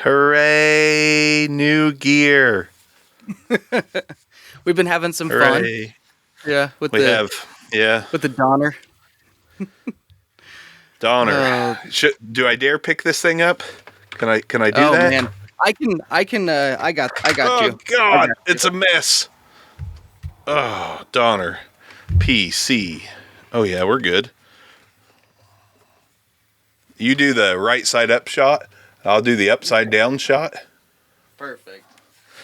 Hooray! New gear. We've been having some Hooray. fun. Yeah, with the Donner. Donner. Do I dare pick this thing up? Can I do that? Oh man, I got oh, you. God, it's a mess. Oh, Donner. PC. Oh yeah, we're good. You do the right side up shot. I'll do the upside down shot. Perfect.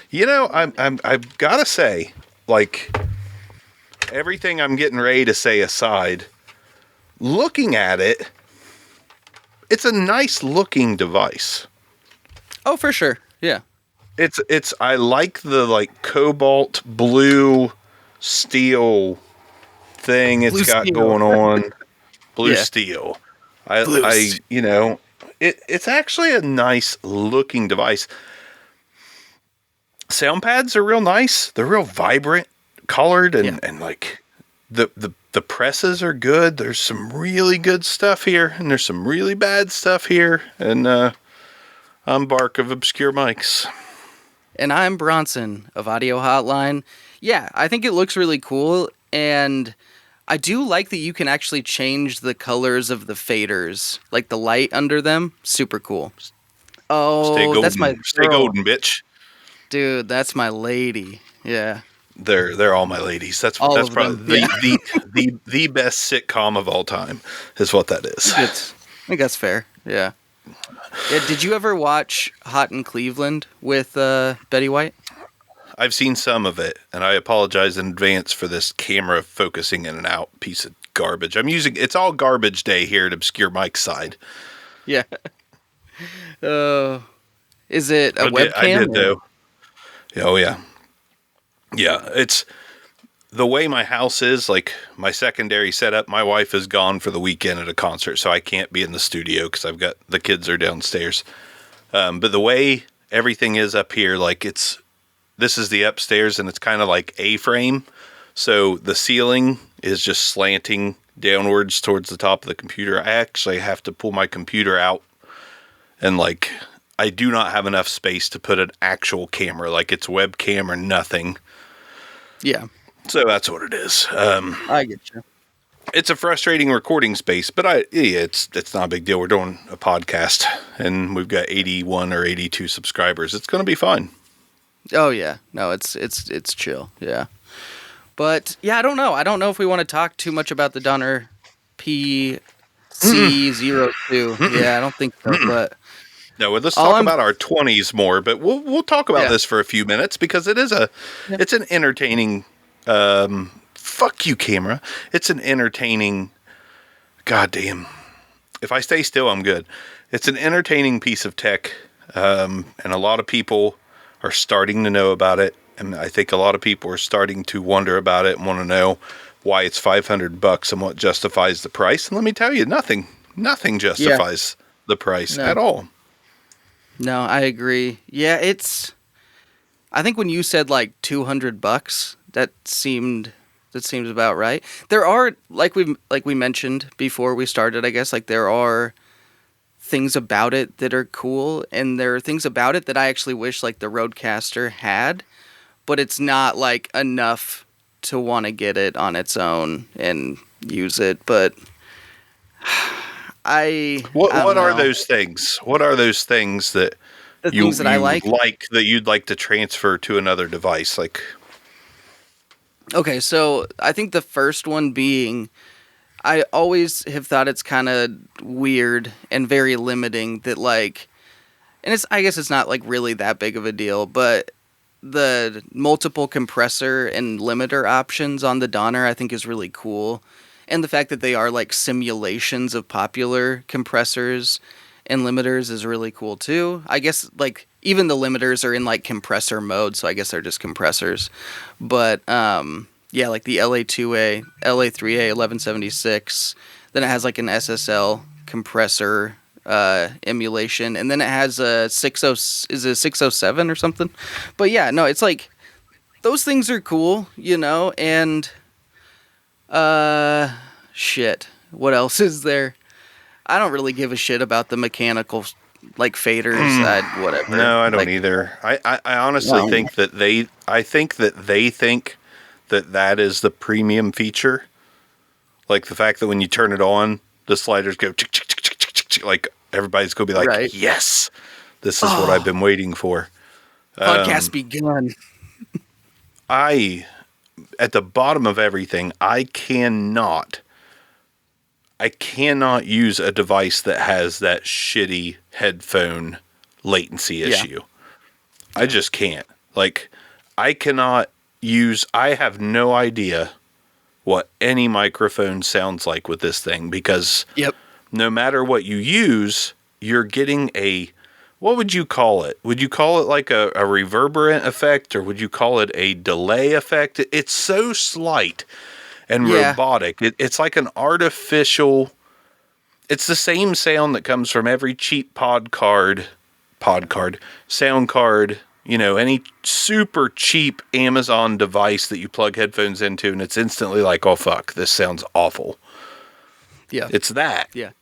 You know, I've gotta say, like, everything I'm getting ready to say aside, looking at it, it's a nice looking device. Oh, for sure. Yeah. I like the cobalt blue steel thing it's got going on. Blue steel. It's actually a nice looking device. Sound pads are real nice. They're real vibrant, colored, and like the presses are good. There's some really good stuff here, and there's some really bad stuff here. And I'm Bark of Obscure Mics. And I'm Bronson of Audio Hotline. Yeah, I think it looks really cool, and I do like that you can actually change the colors of the faders, like the light under them. Super cool. Oh, stay golden. That's my girl. Stay golden, bitch. Dude, that's my lady. Yeah. They're all my ladies. That's probably the best sitcom of all time is what that is. I think that's fair. Yeah. Did you ever watch Hot in Cleveland with Betty White? I've seen some of it, and I apologize in advance for this camera focusing in and out piece of garbage. It's all garbage day here at Obscure Mike's side. Yeah. Is it a webcam? I did though. Oh yeah. Yeah, it's the way my house is, like my secondary setup. My wife is gone for the weekend at a concert, so I can't be in the studio because I've got the kids are downstairs. But the way everything is up here, like this is the upstairs, and it's kind of like A-frame. So the ceiling is just slanting downwards towards the top of the computer. I actually have to pull my computer out, and I do not have enough space to put an actual camera, like it's webcam or nothing. Yeah. So that's what it is. I get you. It's a frustrating recording space, but it's not a big deal. We're doing a podcast, and we've got 81 or 82 subscribers. It's going to be fine. Oh yeah, no, it's chill. Yeah, but yeah, I don't know. I don't know if we want to talk too much about the Donner PC02. Yeah, I don't think so. But no, let's talk about our 20s more. But we'll talk about this for a few minutes because it's an entertaining. Fuck you, camera. It's an entertaining. Goddamn. If I stay still, I'm good. It's an entertaining piece of tech, and a lot of people are starting to know about it, and I think a lot of people are starting to wonder about it and want to know why it's $500 and what justifies the price. And let me tell you, nothing justifies the price at all. No, I agree. Yeah, I think when you said $200, that seemed about right. There are like we mentioned before we started, I guess, there are things about it that are cool, and there are things about it that I actually wish the Rodecaster had, but it's not enough to want to get it on its own and use it. But what are those things? What are those things that I like that you'd like to transfer to another device? Okay, so I think the first one being, I always have thought it's kind of weird and very limiting that and I guess it's not really that big of a deal, but the multiple compressor and limiter options on the Donner I think is really cool. And the fact that they are simulations of popular compressors and limiters is really cool too. I guess even the limiters are in compressor mode, so I guess they're just compressors. But yeah, the LA2A, LA3A 1176. Then it has an SSL compressor emulation, and then it has a 607 or something. But yeah, no, it's those things are cool, and shit. What else is there? I don't really give a shit about the mechanical like faders, whatever. No, I don't like, either. I honestly think that they think that is the premium feature. Like the fact that when you turn it on, the sliders go chick, chick, chick, chick, chick, chick, like everybody's going to be like, right. yes, this is what I've been waiting for. Podcast begun. At the bottom of everything, I cannot use a device that has that shitty headphone latency issue. I just can't. Like, I have no idea what any microphone sounds like with this thing, because no matter what you use, you're getting what would you call it? Would you call it like a reverberant effect, or would you call it a delay effect? It's so slight and robotic. It's like an artificial. It's the same sound that comes from every cheap sound card, any super cheap Amazon device that you plug headphones into, and it's instantly like, oh fuck, this sounds awful. Yeah. It's that. Yeah.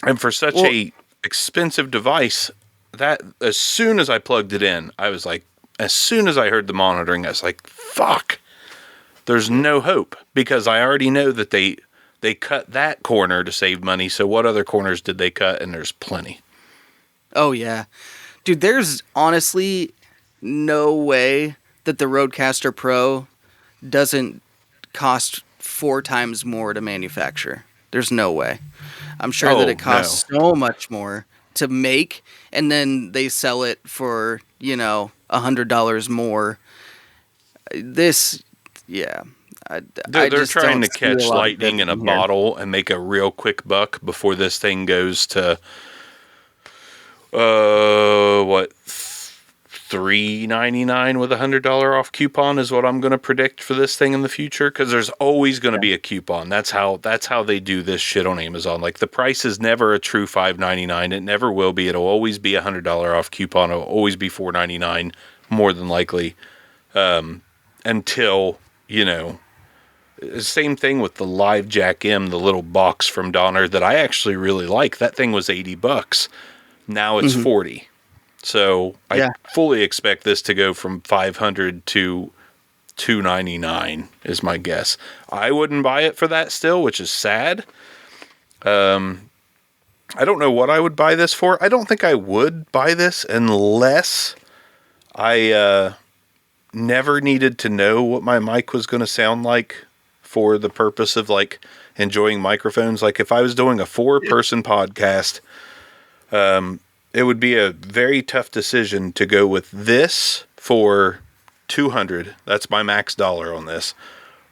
And for such a expensive device, that as soon as I plugged it in, I was like, as soon as I heard the monitoring, I was like, fuck, there's no hope, because I already know that they cut that corner to save money. So what other corners did they cut? And there's plenty. Oh yeah, dude, there's honestly no way that the Rodecaster Pro doesn't cost 4 times more to manufacture. There's no way. I'm sure that it costs so much more to make, and then they sell it for, $100 more. They're trying to catch lightning in a bottle and make a real quick buck before this thing goes to $3.99 with $100 off coupon is what I'm going to predict for this thing in the future, because there's always going to be a coupon. That's how they do this shit on Amazon. Like, the price is never a true $5.99. It never will be. It'll always be $100 off coupon. It'll always be $4.99 more than likely, until same thing with the Live Jack M, the little box from Donner that I actually really like. That thing was $80. Now it's $40. So I fully expect this to go from $500 to $299 is my guess. I wouldn't buy it for that still, which is sad. I don't know what I would buy this for. I don't think I would buy this unless I never needed to know what my mic was going to sound like for the purpose of like enjoying microphones. Like if I was doing a 4-person podcast, it would be a very tough decision to go with this for $200. That's my max dollar on this.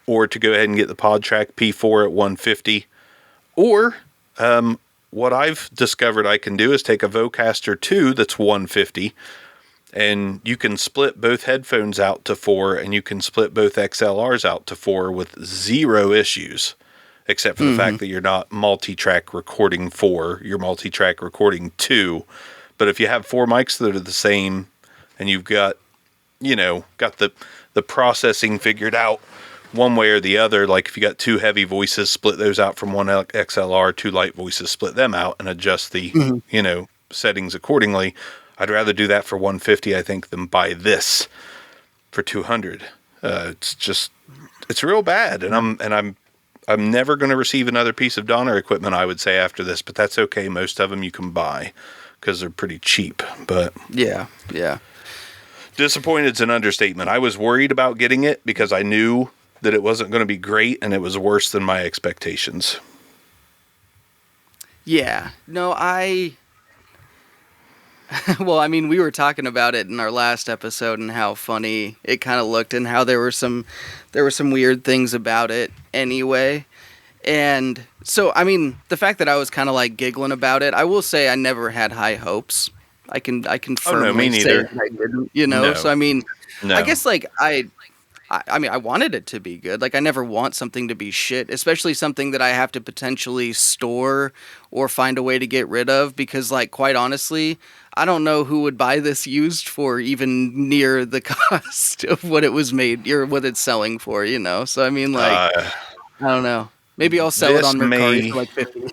Or to go ahead and get the PodTrack P4 at $150. Or what I've discovered I can do is take a Vocaster 2 that's $150, and you can split both headphones out to 4, and you can split both XLRs out to 4 with 0 issues, except for the fact that you're not multi-track recording 4, you're multi-track recording 2. But if you have 4 mics that are the same, and you've got, got the processing figured out one way or the other, like if you got 2 heavy voices, split those out from one XLR, 2 light voices, split them out, and adjust the, settings accordingly. I'd rather do that for $150, I think, than buy this for $200. It's real bad, and I'm never going to receive another piece of Donner equipment, I would say, after this, but that's okay. Most of them you can buy because they're pretty cheap. But yeah. Disappointed's an understatement. I was worried about getting it because I knew that it wasn't going to be great, and it was worse than my expectations. Yeah. No, well, I mean, we were talking about it in our last episode and how funny it kind of looked and how there were some weird things about it anyway. And so, I mean, the fact that I was kind of like giggling about it, I will say I never had high hopes. I can firmly say that I didn't, No. So, I mean, No. I guess like I mean, I wanted it to be good. Like, I never want something to be shit, especially something that I have to potentially store or find a way to get rid of, because, like, quite honestly, I don't know who would buy this used for even near the cost of what it was made or what it's selling for, So, I mean, like, I don't know. Maybe I'll sell it on Mercari for like $50.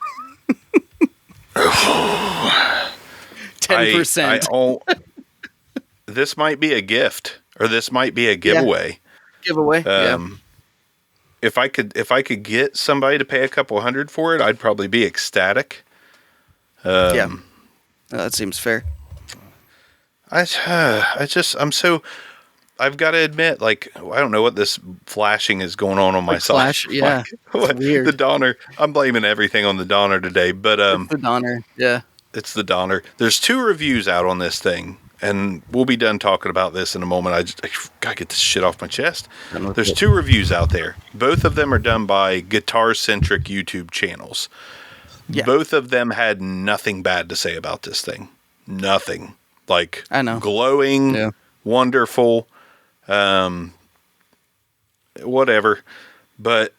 10%. This might be a gift, or this might be a giveaway. Yeah. Giveaway. If I could get somebody to pay a couple $100 for it, I'd probably be ecstatic. That seems fair. I've got to admit, like, I don't know what this flashing is going on my side. Flash, yeah. Like, weird. The Donner. I'm blaming everything on the Donner today, but it's the Donner, yeah. It's the Donner. There's 2 reviews out on this thing, and we'll be done talking about this in a moment. I gotta get this shit off my chest. There's 2 reviews out there. Both of them are done by guitar-centric YouTube channels. Yeah. Both of them had nothing bad to say about this thing. Nothing. Like, I know. Glowing, wonderful, whatever. But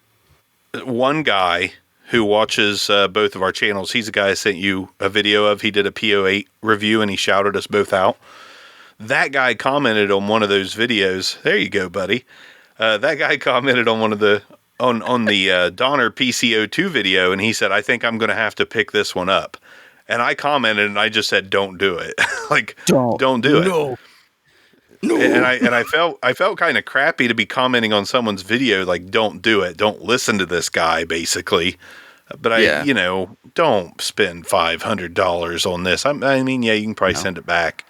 one guy who watches both of our channels, he's the guy I sent you a video of. He did a PO8 review, and he shouted us both out. That guy commented on one of those videos. There you go, buddy. That guy commented on one of the on the Donner PCO2 video, and he said, "I think I'm going to have to pick this one up." And I commented, and I just said, "Don't do it." Like, don't do it. No. And I felt kind of crappy to be commenting on someone's video, like, "Don't do it. Don't listen to this guy," basically. But don't spend $500 on this. I mean, you can probably send it back.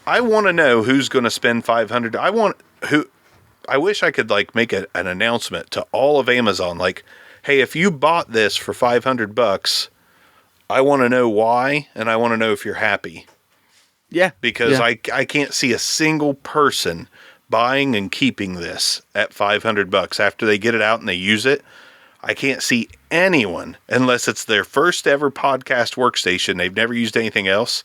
I want to know who's going to spend $500. I wish I could, like, make an announcement to all of Amazon, like, "Hey, if you bought this for $500, I want to know why, and I want to know if you're happy." Yeah. Because I can't see a single person buying and keeping this at $500 after they get it out and they use it. I can't see anyone, unless it's their first ever podcast workstation. They've never used anything else.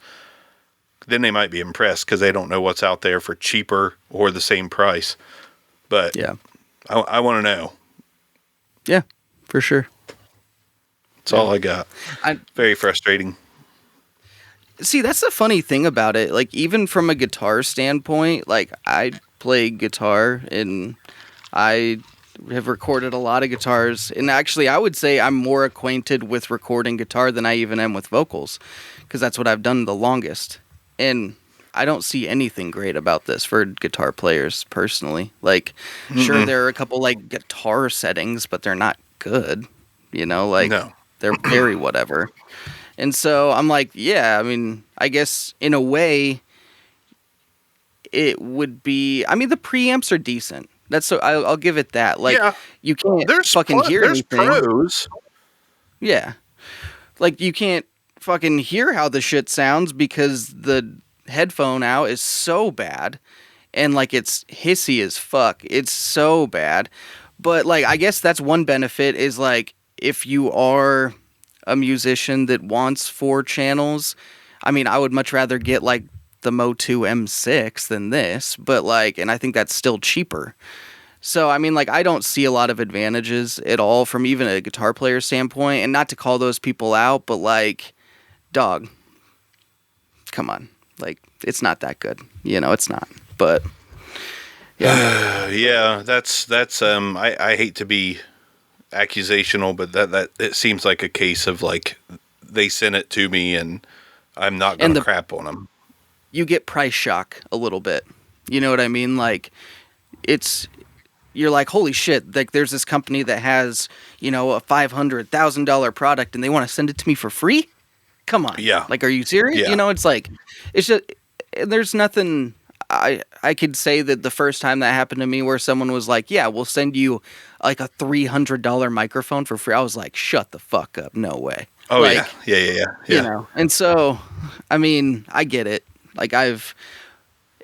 Then they might be impressed because they don't know what's out there for cheaper or the same price. But I want to know. Yeah, for sure. That's all I got. Very frustrating. See, that's the funny thing about it. Like, even from a guitar standpoint, like, I play guitar and I have recorded a lot of guitars. And actually, I would say I'm more acquainted with recording guitar than I even am with vocals, because that's what I've done the longest. And I don't see anything great about this for guitar players, personally. Like, sure, there are a couple, like, guitar settings, but they're not good. You know, like, they're very whatever. And so I'm like, I mean, I guess in a way it would be, I mean, the preamps are decent. I'll give it that. Like, you can't fucking hear anything. There's pros. Yeah. Like, you can't fucking hear how the shit sounds because the headphone out is so bad. And, like, it's hissy as fuck. It's so bad. But, like, I guess that's one benefit is, like, if you are a musician that wants 4 channels, I mean, I would much rather get, like, the Motu M6 than this, but, like, and I think that's still cheaper. So, I mean, like, I don't see a lot of advantages at all from even a guitar player standpoint, and not to call those people out, but, like, dog, come on. Like, it's not that good. You know, it's not, but that's I hate to be accusational, but that it seems like a case of, like, they sent it to me and I'm not going to crap on them. You get price shock a little bit. You know what I mean? Like, you're like, holy shit, like, there's this company that has, you know, a $500,000 product and they want to send it to me for free? Come on. Yeah. Like, are you serious? Yeah. You know, it's like, it's just, there's nothing. I could say that the first time that happened to me where someone was like, yeah, we'll send you like a $300 microphone for free. I was like, shut the fuck up. No way. Oh, like, yeah. You know, and so, I mean, I get it. Like,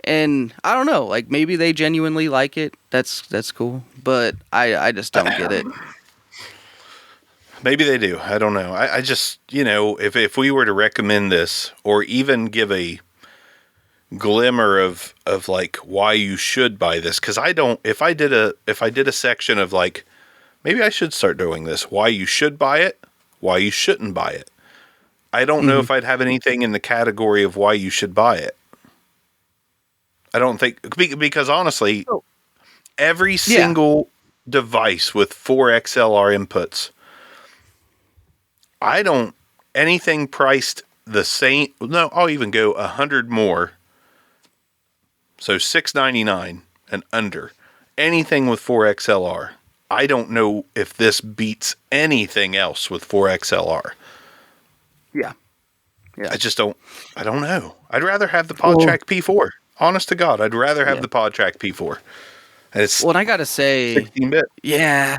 and I don't know, like, maybe they genuinely like it. That's cool. But I just don't get it. Maybe they do. I don't know. I just, you know, if we were to recommend this or even give a glimmer of like why you should buy this, because I don't, if I did a section of, like, maybe I should start doing this, why you should buy it, why you shouldn't buy it, I don't know if I'd have anything in the category of why you should buy it. I don't think, because honestly, every single device with 4 XLR inputs, anything priced the same. No, I'll even go 100 more. So $699 and under. Anything with 4XLR. I don't know if this beats anything else with 4XLR. Yeah. I don't know. I'd rather have the PodTrack P4. Honest to God, I'd rather have the PodTrack P4. And it's I gotta say, 16-bit. Yeah.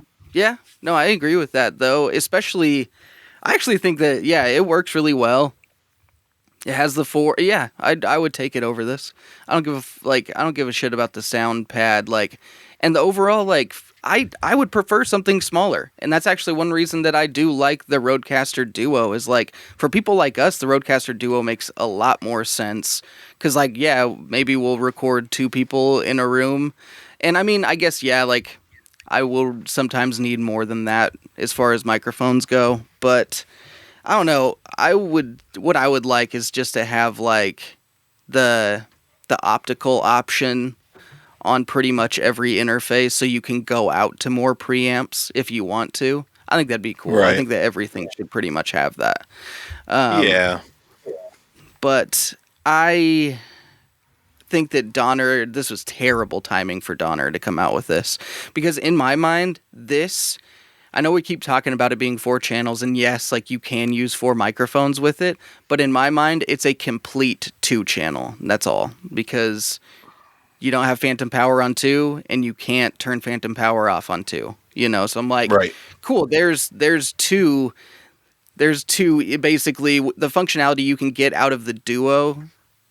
No, I agree with that though. Especially, I actually think that it works really well. It has the 4. Yeah, I would take it over this. I don't give a shit about the sound pad and the overall I would prefer something smaller. And that's actually one reason that I do like the Rodecaster Duo is for people like us, the Rodecaster Duo makes a lot more sense cuz maybe we'll record 2 people in a room. And I mean, I guess I will sometimes need more than that as far as microphones go, but I don't know. What I would like is just to have the optical option on pretty much every interface so you can go out to more preamps if you want to. I think that'd be cool. Right. I think that everything should pretty much have that. Yeah. But I think that Donner, this was terrible timing for Donner to come out with this. Because in my mind, I know we keep talking about it being 4 channels, and yes, you can use 4 microphones with it, but in my mind, it's a complete 2 channel. That's all. Because you don't have phantom power on 2, and you can't turn phantom power off on 2. So I'm right. Cool, there's two, basically, the functionality you can get out of the Duo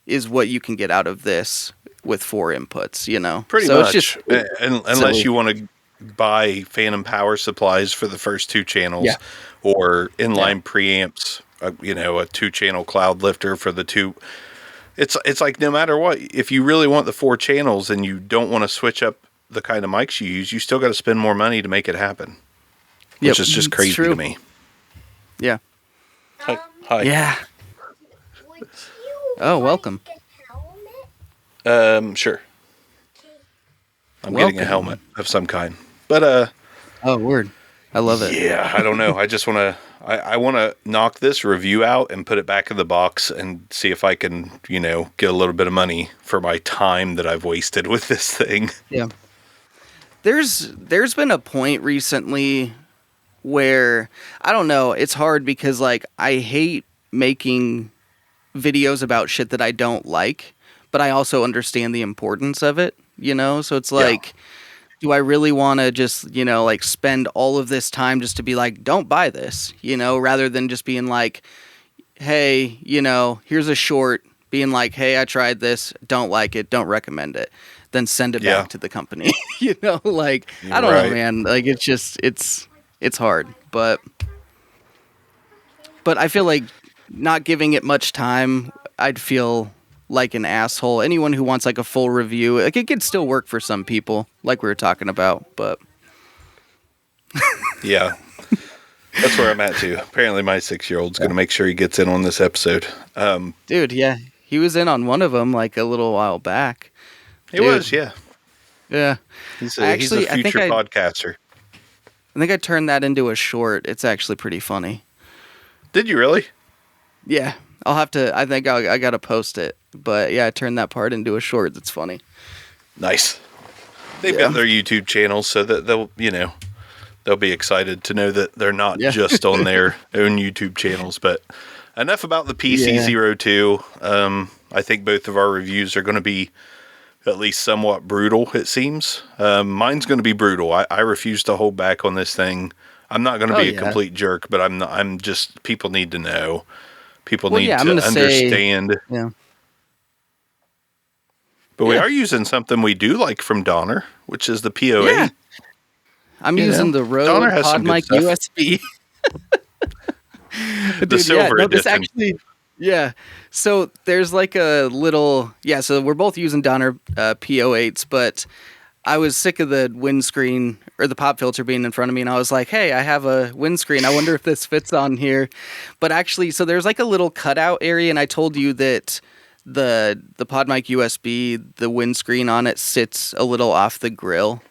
is what you can get out of this with 4 inputs, Pretty so much. It's just unless you want to buy phantom power supplies for the first 2 channels or inline preamps, a 2-channel cloud lifter for the 2. It's no matter what, if you really want the 4 channels and you don't want to switch up the kind of mics you use, you still got to spend more money to make it happen. Which is just crazy to me. Yeah. Hi. Yeah. Oh, welcome. Sure. I'm getting a helmet of some kind. But oh, word. I love it. Yeah, I don't know. I just want to I want to knock this review out and put it back in the box and see if I can, get a little bit of money for my time that I've wasted with this thing. Yeah. There's been a point recently where I don't know, it's hard because I hate making videos about shit that I don't like, but I also understand the importance of it, So it's do I really want to just, spend all of this time just to be don't buy this, rather than just being hey, here's a short, being hey, I tried this, don't like it, don't recommend it, then send it back to the company, I don't know, man, it's just, it's hard, but I feel not giving it much time, I'd feel like an asshole. Anyone who wants a full review, it could still work for some people, like we were talking about, but yeah, that's where I'm at too. Apparently my 6-year-old's going to make sure he gets in on this episode. Dude, yeah, he was in on one of them a little while back. He was, yeah. Yeah. He's a future podcaster. I think I turned that into a short. It's actually pretty funny. Did you really? Yeah. I'll have to, I think I got to post it. But yeah, I turned that part into a short that's funny. Nice. They've got their YouTube channels so that they'll be excited to know that they're not just on their own YouTube channels. But enough about the PC02. I think both of our reviews are going to be at least somewhat brutal, it seems. Mine's going to be brutal. I refuse to hold back on this thing. I'm not going to be a complete jerk, but I'm just, people need to know. People need to understand. But we are using something we do like from Donner, which is the PO8. Yeah. I'm using the Rode PodMic USB. The silver edition. So there's a little... Yeah, so we're both using Donner PO8s, but I was sick of the windscreen or the pop filter being in front of me, and I was like, hey, I have a windscreen. I wonder if this fits on here. But actually, so there's a little cutout area, and I told you that the PodMic USB, the windscreen on it sits a little off the grill.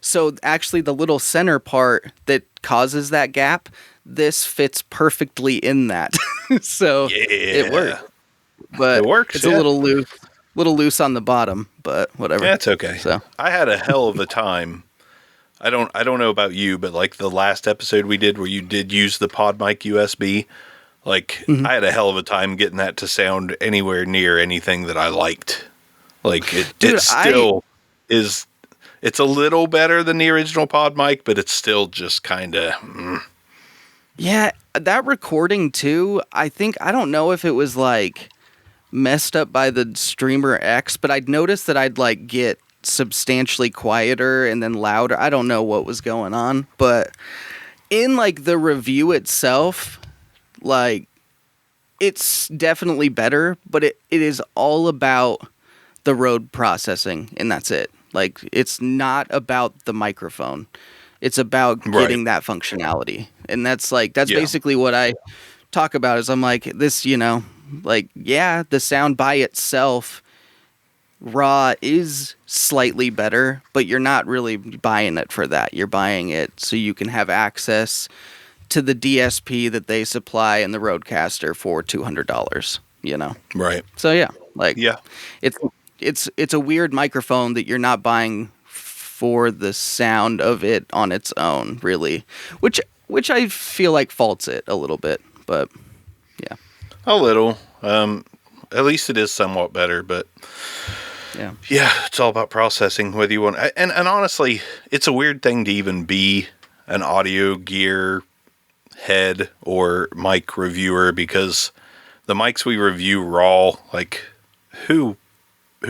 So actually the little center part that causes that gap, this fits perfectly in that. So it works. But It works, it's a little loose on the bottom, but whatever. Yeah, it's okay. So I had a hell of a time. I don't know about you, but like the last episode we did where you did use the pod mic USB, like I had a hell of a time getting that to sound anywhere near anything that I liked. Like it still is. It's a little better than the original pod mic, but it's still just kind of. Yeah, that recording too. I don't know if it was like messed up by the Streamer X, but I'd noticed that I'd like get substantially quieter and then louder. I don't know what was going on, but in like the review itself, like it's definitely better, but it is all about the Rode processing, and that's it. Like it's not about the microphone. It's about getting that functionality. And that's basically what I talk about is I'm like this, like, yeah, the sound by itself raw is slightly better, but you're not really buying it for that. You're buying it so you can have access to the DSP that they supply in the Rodecaster for $200, Right. So yeah, like Yeah. It's a weird microphone that you're not buying for the sound of it on its own, really, which I feel like faults it a little bit, but yeah, a little. At least it is somewhat better, but yeah, it's all about processing. Whether you want, and honestly, it's a weird thing to even be an audio gear head or mic reviewer because the mics we review raw, like who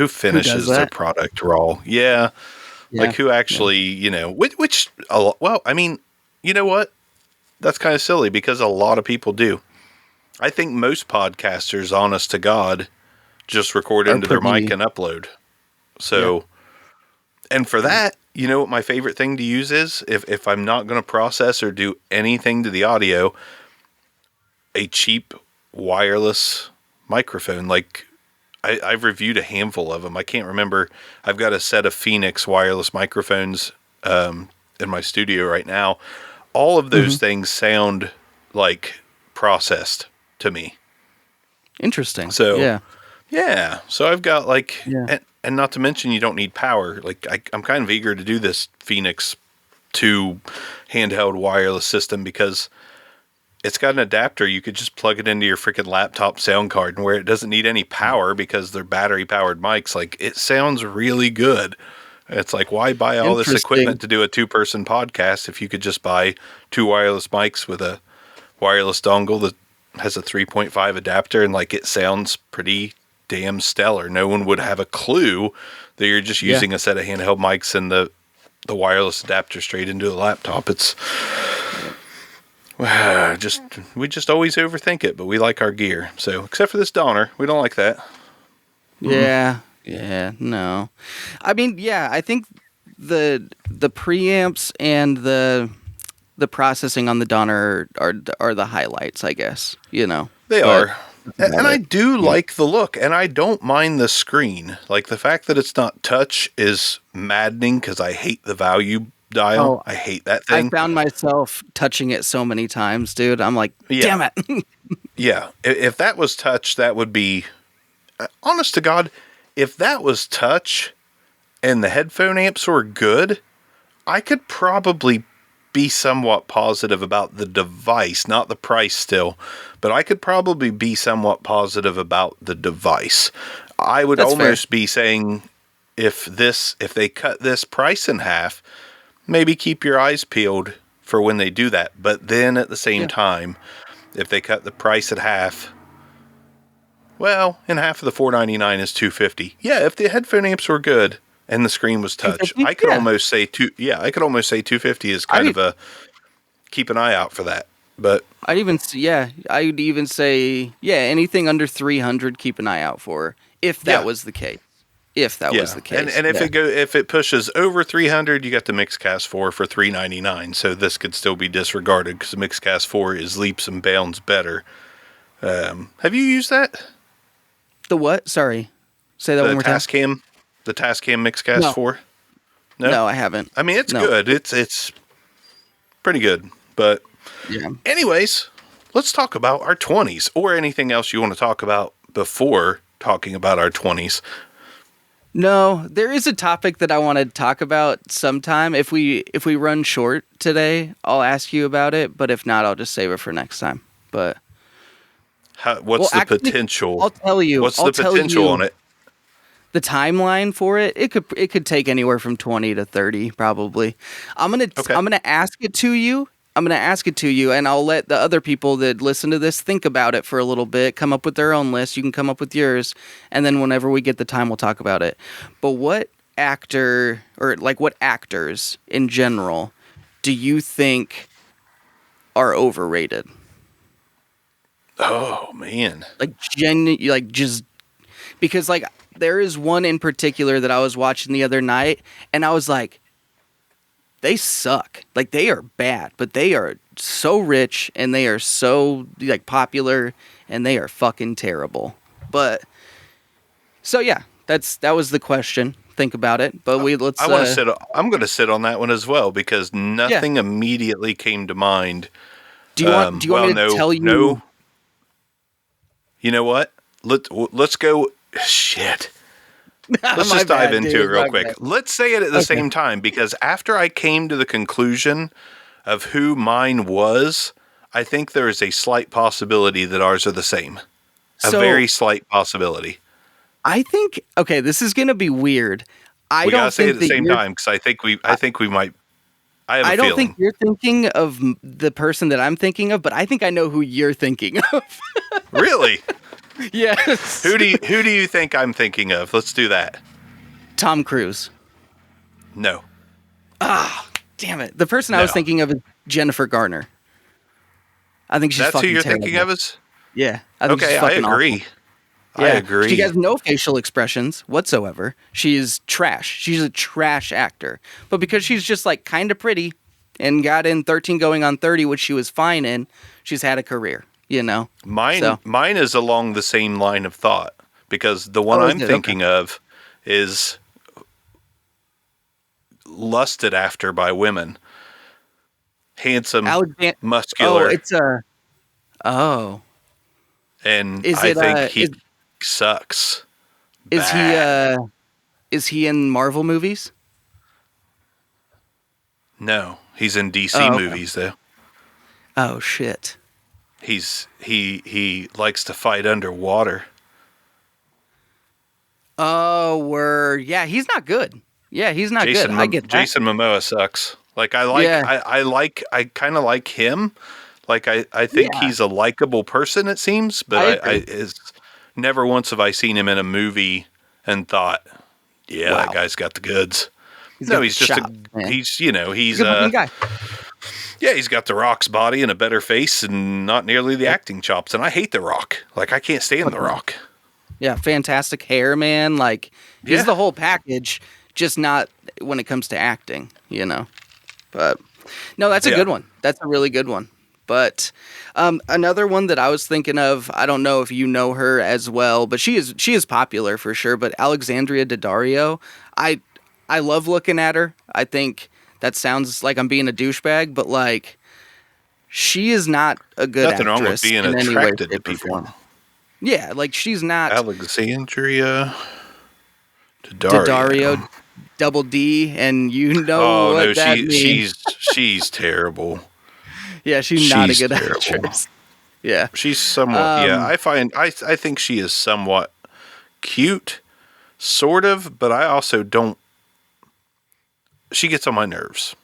finishes their product raw? Yeah. Like who actually, well, I mean, you know what? That's kind of silly because a lot of people do. I think most podcasters, honest to God, just record into their mic and upload. So, and for that, you know what my favorite thing to use is? If I'm not going to process or do anything to the audio, a cheap wireless microphone. Like, I've reviewed a handful of them. I can't remember. I've got a set of Phoenix wireless microphones in my studio right now. All of those things sound like processed to me. Interesting. So, yeah. So I've got like, and not to mention you don't need power. Like I'm kind of eager to do this Phoenix 2 handheld wireless system because it's got an adapter. You could just plug it into your freaking laptop sound card and where it doesn't need any power because they're battery powered mics. Like it sounds really good. It's like, why buy all this equipment to do a 2-person podcast if you could just buy 2 wireless mics with a wireless dongle that has a 3.5 adapter and like it sounds pretty damn stellar. No one would have a clue that you're just using a set of handheld mics and the wireless adapter straight into a laptop. It's we just always overthink it, but we like our gear. So except for this Donner, we don't like that. Yeah, no. I mean, I think the preamps and the processing on the Donner are the highlights, I guess. They are. And I do like the look, and I don't mind the screen. Like the fact that it's not touch is maddening because I hate the value dial. I hate that thing. I found myself touching it so many times, dude. I'm like, damn it. Yeah. If that was touch, that would be, honest to God, if that was touch and the headphone amps were good, I could probably be somewhat positive about the device, not the price still, but I could probably be somewhat positive about the device. I would almost be saying if they cut this price in half, maybe keep your eyes peeled for when they do that. But then at the same time, if they cut the price at half, well, in half of the $499 is $250. Yeah, if the headphone amps were good and the screen was touch, I could almost say $250 is kind of a keep an eye out for that. But I'd even say anything under 300, keep an eye out for if that was the case. If that was the case, and if it pushes over 300, you got the Mixcast 4 for $399. So this could still be disregarded because the Mixcast 4 is leaps and bounds better. Have you used that? The what? Sorry, say that one more time. The Tascam Mixcast 4. No, I haven't. I mean, it's No. good. It's pretty good. But Yeah. anyways, let's talk about our 20s or anything else you want to talk about before talking about our 20s. No, there is a topic that I want to talk about sometime. If we run short today, I'll ask you about it. But if not, I'll just save it for next time. But What's the potential? I'll tell you. What's I'll the potential on it? The timeline for it, it could take anywhere from 20 to 30, probably. I'm gonna ask it to you. And I'll let the other people that listen to this think about it for a little bit, come up with their own list. You can come up with yours, and then whenever we get the time, we'll talk about it. But what actor, or like what actors in general, do you think are overrated? Oh man, just because like there is one in particular that I was watching the other night, and I was like, they suck. Like, they are bad, but they are so rich and they are so like popular and they are fucking terrible. But so yeah, that was the question. Think about it. But I'm going to sit on that one as well because nothing immediately came to mind. Do you want me to tell you? No. You know what? Let's go. Shit. Let's just dive into it real quick. Let's say it at the same time, because after I came to the conclusion of who mine was, I think there is a slight possibility that ours are the same. A very slight possibility. I think, okay, this is going to be weird. We gotta say it at the same time, because I think we might. I don't think you're thinking of the person that I'm thinking of, but I think I know who you're thinking of. Really? Yes. Who do you think I'm thinking of? Let's do that. Tom Cruise. No. Ah, damn it. The person I was thinking of is Jennifer Garner. I think she's fucking terrible. That's who you're thinking of? Yeah. I agree. Awful. Yeah. I agree. She has no facial expressions whatsoever. She is trash. She's a trash actor. But because she's just like kind of pretty and got in 13 going on 30, which she was fine in, she's had a career. You know, mine is along the same line of thought, because the one I'm thinking of is lusted after by women. Handsome, muscular. And I think he sucks. Is he in Marvel movies? No, he's in DC movies though. Oh shit. He likes to fight underwater. Oh, yeah, he's not good. Yeah, he's not good. I get that. Jason Momoa sucks. Like I kind of like him. Like I think he's a likable person, it seems, but I never once have I seen him in a movie and thought, that guy's got the goods. He's just he's a good guy. Yeah, he's got The Rock's body and a better face and not nearly the acting chops. And I hate The Rock. Like, I can't stand The Rock. Yeah, fantastic hair, man. Like, he's the whole package, just not when it comes to acting, you know. But, no, that's a good one. That's a really good one. But another one that I was thinking of, I don't know if you know her as well, but she is popular for sure. But Alexandria Daddario, I love looking at her. I think that sounds like I'm being a douchebag, but like, she is not a good actress. Nothing wrong with being attracted to people. Yeah, like she's not. Alexandria Daddario, double D, and you know what that means. She's terrible. Yeah, she's not a good actress. Yeah, she's somewhat. I think she is somewhat cute, sort of, but I also don't. She gets on my nerves.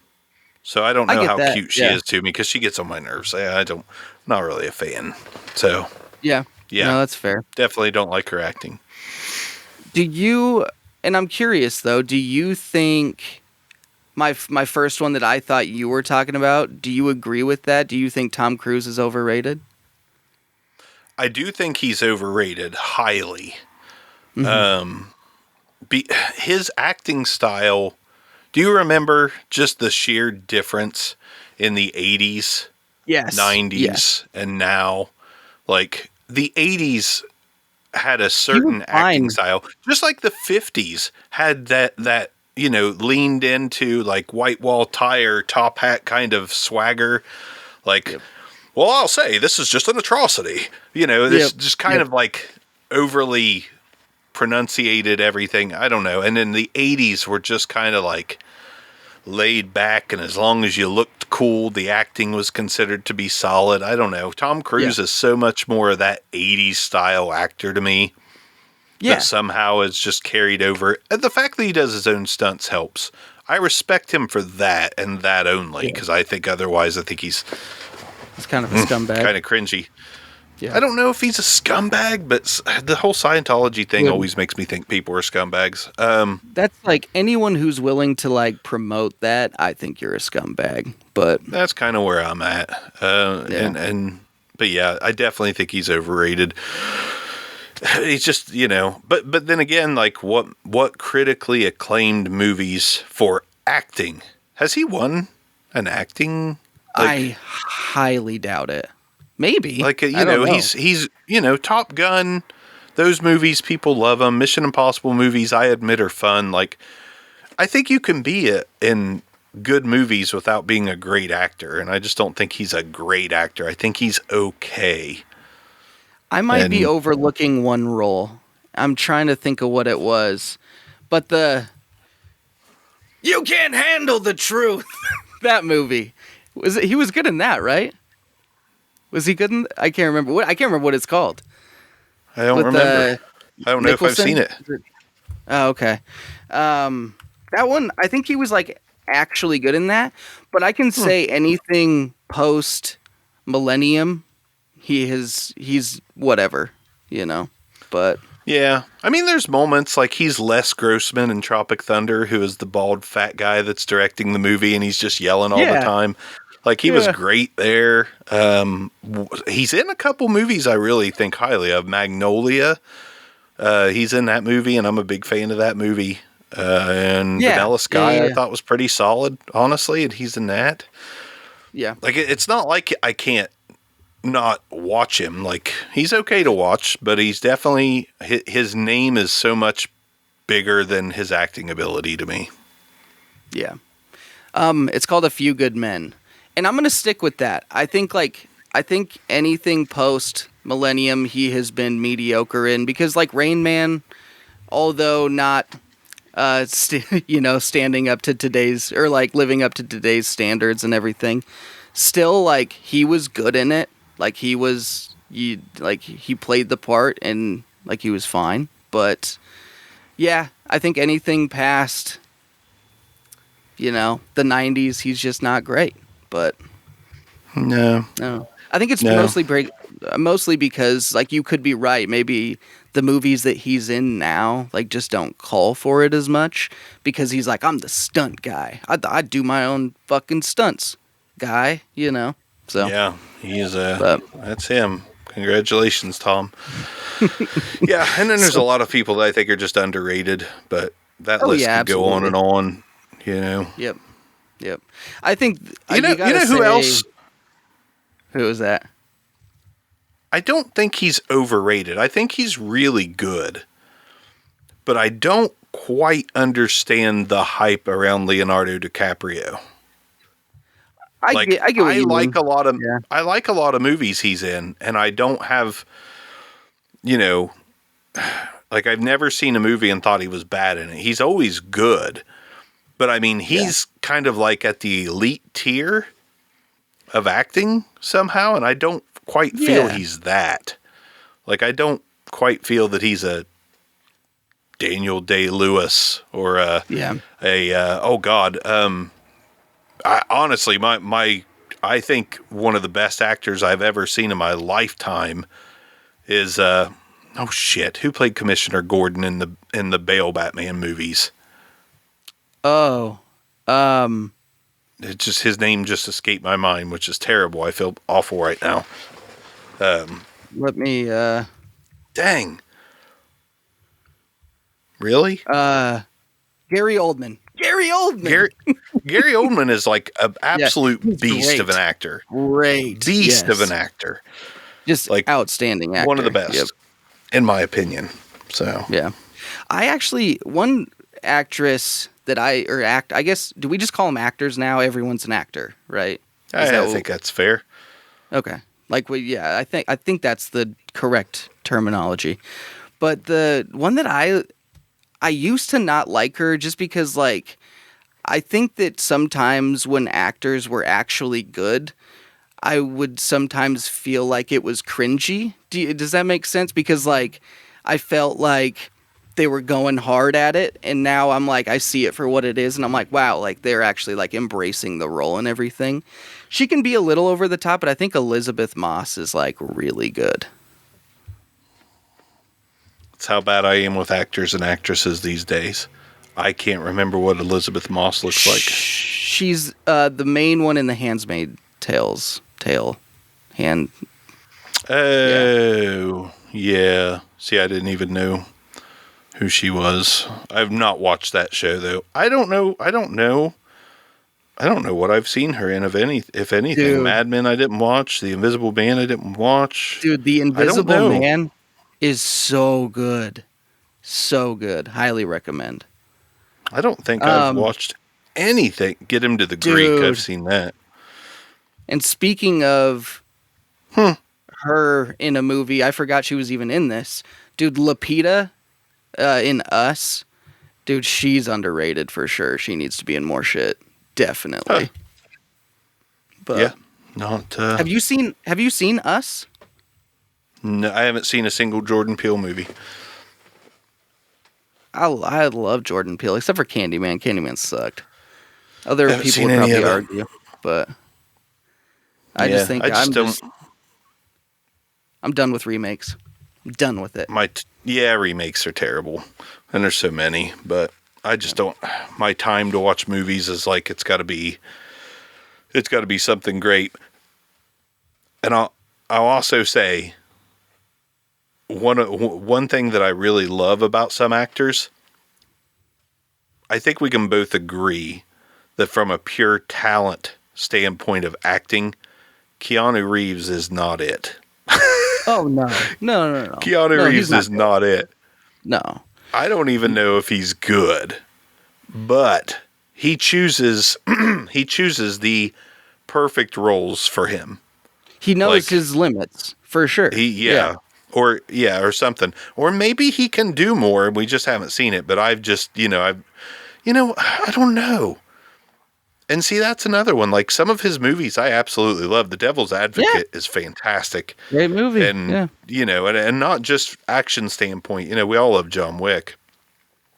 So I don't know how cute she is to me, because she gets on my nerves. Not really a fan. So yeah, no, that's fair. Definitely don't like her acting. Do you? And I'm curious though. Do you think my first one that I thought you were talking about? Do you agree with that? Do you think Tom Cruise is overrated? I do think he's overrated highly. Mm-hmm. His acting style. Do you remember just the sheer difference in the 80s, 90s, and now? Like, the 80s had a certain acting style, just like the 50s had that leaned into like white wall tire, top hat kind of swagger. Like, yep. Well, I'll say this is just an atrocity. This just kind of like overly pronunciated everything. I don't know. And in the 80s were just kind of like laid back, and as long as you looked cool, the acting was considered to be solid. I don't know. Tom Cruise is so much more of that 80s style actor to me. Yeah. That somehow is just carried over. And the fact that he does his own stunts helps. I respect him for that and that only, because I think he's kind of a scumbag. Kind of cringy. Yeah. I don't know if he's a scumbag, but the whole Scientology thing always makes me think people are scumbags. That's like anyone who's willing to like promote that, I think you're a scumbag. But that's kind of where I'm at. But yeah, I definitely think he's overrated. He's just, but then again, like what critically acclaimed movies for acting? Has he won an acting? I highly doubt it. Maybe. Like, he's Top Gun, those movies, people love them. Mission Impossible movies, I admit, are fun. Like, I think you can be in good movies without being a great actor. And I just don't think he's a great actor. I think he's okay. I might be overlooking one role. I'm trying to think of what it was. But You Can't Handle the Truth. That movie. He was good in that, right? Was he good in? I can't remember what it's called. I don't remember. I don't know if I've seen it. Oh, okay. That one, I think he was like actually good in that. But I can say anything post Millennium, he's whatever, But yeah, I mean, there's moments like he's Les Grossman in Tropic Thunder, who is the bald fat guy that's directing the movie, and he's just yelling all the time. Like, he was great there. He's in a couple movies I really think highly of. Magnolia. He's in that movie, and I'm a big fan of that movie. And Vanilla Sky, I thought was pretty solid, honestly, and he's in that. Yeah. Like, it's not like I can't not watch him. Like, he's okay to watch, but he's definitely, his name is so much bigger than his acting ability to me. Yeah. It's called A Few Good Men. And I'm going to stick with that. I think anything post Millennium he has been mediocre in, because like Rain Man, although not standing up to today's, or like living up to today's standards and everything, still like he was good in it. Like he played the part and like he was fine. But yeah, I think anything past the 90s, he's just not great. But no, I think it's mostly because like you could be right. Maybe the movies that he's in now like just don't call for it as much, because he's like, I'm the stunt guy. I do my own fucking stunts, guy. So yeah, he's that's him. Congratulations, Tom. Yeah, and then there's a lot of people that I think are just underrated, but that list could go on and on. Yep. I think who else? Who is that? I don't think he's overrated. I think he's really good, but I don't quite understand the hype around Leonardo DiCaprio. I get what you like mean. a lot of I like a lot of movies he's in, and I don't have, like I've never seen a movie and thought he was bad in it. He's always good. But I mean, he's kind of like at the elite tier of acting somehow, and I don't quite feel he's that. Like, I don't quite feel that he's a Daniel Day-Lewis or honestly, I think one of the best actors I've ever seen in my lifetime is who played Commissioner Gordon in the Bale Batman movies? Oh, it's just his name just escaped my mind, which is terrible. I feel awful right now. Let me. Dang. Really? Gary Oldman. Gary Oldman is like an absolute beast of an actor. Great beast of an actor. Just like outstanding actor. One of the best, in my opinion. So yeah, I actually actress that I guess, do we just call them actors now? Everyone's an actor, right? I think that's fair. Okay. Like, I think that's the correct terminology. But the one that I used to not like her just because, like, I think that sometimes when actors were actually good, I would sometimes feel like it was cringy. Does that make sense? Because, like, I felt like they were going hard at it, and now I'm like, I see it for what it is, and I'm like, wow, like, they're actually, like, embracing the role and everything. She can be a little over the top, but I think Elizabeth Moss is, like, really good. That's how bad I am with actors and actresses these days. I can't remember what Elizabeth Moss looks like. She's the main one in the Handmaid's Tale. Oh, yeah. See, I didn't even know who she was. I've not watched that show, though. I don't know what I've seen her in, if anything. Dude. Mad Men I didn't watch. The Invisible Man I didn't watch. Dude, The Invisible Man is so good. So good. Highly recommend. I don't think I've watched anything. Get Him to the Greek. I've seen that. And speaking of her in a movie, I forgot she was even in this. Dude, Lupita in Us. Dude, she's underrated for sure. She needs to be in more shit. Definitely. But yeah. Not Have you seen Us? No, I haven't seen a single Jordan Peele movie. I love Jordan Peele, except for Candyman. Candyman sucked. Other Haven't people seen would any probably of argue, but I just think I'm done with remakes. I'm done with it. Remakes are terrible, and there's so many. But I just don't. My time to watch movies is like it's got to be something great. And I'll also say one thing that I really love about some actors. I think we can both agree that from a pure talent standpoint of acting, Keanu Reeves is not it. Oh, no. Keanu Reeves is not it. No. I don't even know if he's good, but he chooses the perfect roles for him. He knows his limits, for sure. Or something. Or maybe he can do more and we just haven't seen it, but I've just, I don't know. And see, that's another one. Like some of his movies I absolutely love. The Devil's Advocate is fantastic. Great movie. And, and not just action standpoint. We all love John Wick.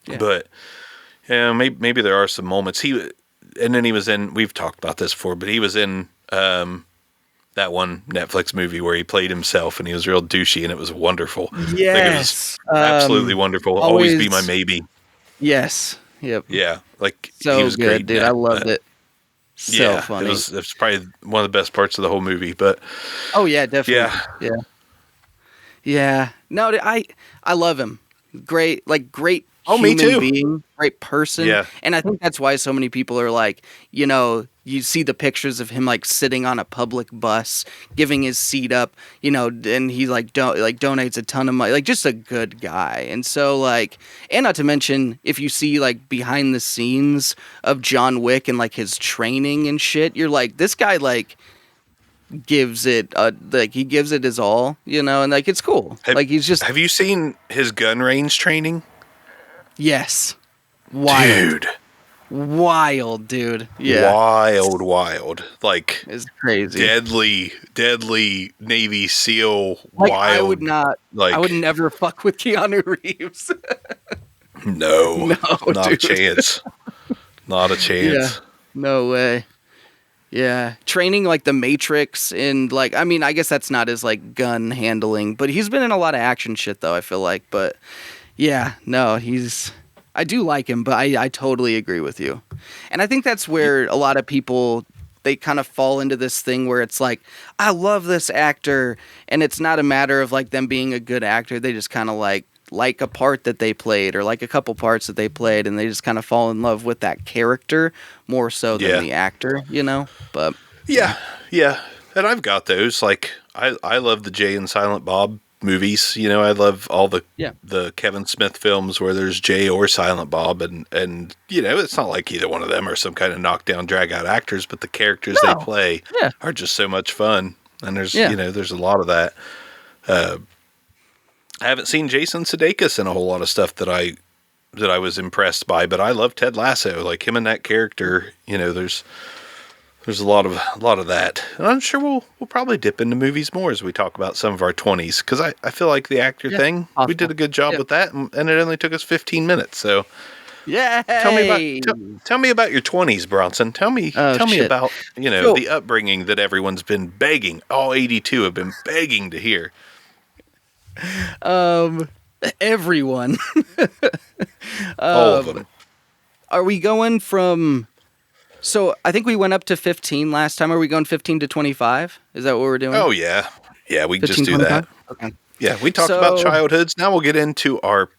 Yeah. But, maybe there are some moments. And then he was in, we've talked about this before, but he was in that one Netflix movie where he played himself and he was real douchey and it was wonderful. Yes. It was absolutely wonderful. Always Be My Maybe. Yes. Yep. Yeah. Like so he was good, great. Dude. I loved it. So funny. It was probably one of the best parts of the whole movie, but. Oh yeah, definitely. Yeah. No, I love him. Great human being, great person. Yeah. And I think that's why so many people are like, you see the pictures of him like sitting on a public bus, giving his seat up, and he donates a ton of money, like just a good guy. And so and not to mention if you see like behind the scenes of John Wick and like his training and shit, you're like, this guy gives it he gives it his all, and like it's cool. Have you seen his gun range training? Yes. Wild, dude. Yeah. Wild. Like it's crazy. Deadly Navy SEAL wild. I would never fuck with Keanu Reeves. No, not dude. A chance. Not a chance. Yeah. No way. Yeah. Training like the Matrix and I guess that's not his gun handling, but he's been in a lot of action shit though, I feel like. But yeah, no, I do like him, but I totally agree with you. And I think that's where a lot of people, they kind of fall into this thing where it's like, I love this actor. And it's not a matter of them being a good actor. They just kind of like a part that they played or like a couple parts that they played. And they just kind of fall in love with that character more so than the actor, But yeah. And I've got those. I love the Jay and Silent Bob movies. You know, I love all Yeah. the Kevin Smith films where there's Jay or Silent Bob, and you know, it's not like either one of them are some kind of knockdown, drag out actors, but the characters they No. play Yeah. are just so much fun. And there's Yeah. you know, there's a lot of that. I haven't seen Jason Sudeikis in a whole lot of stuff that I was impressed by, but I love Ted Lasso. Like him and that character, you know, there's a lot of that. And I'm sure we'll probably dip into movies more as we talk about some of our 20s, because I feel like the actor thing, awesome. we did a good job with that, and it only took us 15 minutes. So Yeah. tell me about your 20s, Bronson. Tell me about, you know, the upbringing that everyone's been begging. All 82 have been begging to hear. Everyone. All of them. Are we going from... So I think we went up to 15 last time. Are we going 15 to 25? Is that what we're doing? Oh, yeah. Yeah, we can 15, just do 25? that. Okay. Yeah, we talked about childhoods. Now we'll get into our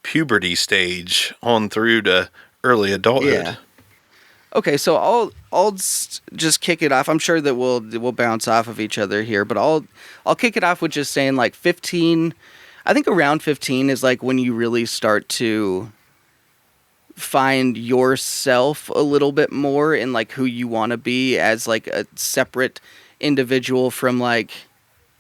puberty stage on through to early adulthood. Yeah. Okay, so I'll just kick it off. I'm sure that we'll bounce off of each other here, but I'll kick it off with just saying like 15. I think around 15 is like when you really start to find yourself a little bit more in like who you want to be as like a separate individual from like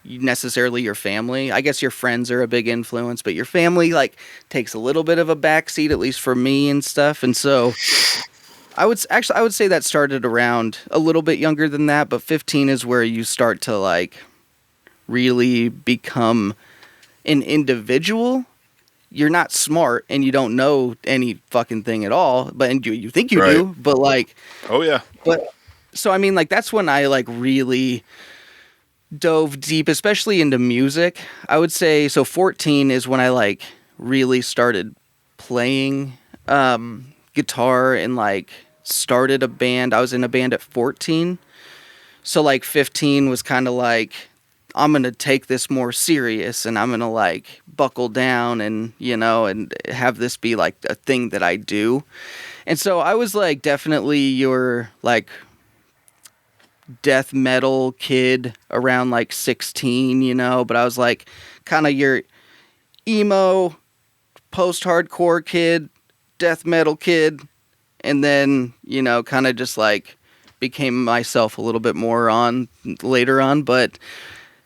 necessarily your family. I guess your friends are a big influence, but your family like takes a little bit of a backseat, at least for me and stuff. And so I would say that started around a little bit younger than that, but 15 is where you start to like really become an individual. You're not smart and you don't know any fucking thing at all, but and you think you do, but like, oh yeah. But so I mean, like that's when I like really dove deep, especially into music. I would say so. 14 is when I like really started playing guitar and like started a band. I was in a band at 14, so like 15 was kind of like, I'm going to take this more serious and I'm going to like buckle down and, you know, and have this be like a thing that I do. And so I was like definitely your like death metal kid around like 16, you know, but I was like kind of your emo post-hardcore kid, death metal kid, and then, you know, kind of just like became myself a little bit more on later on, but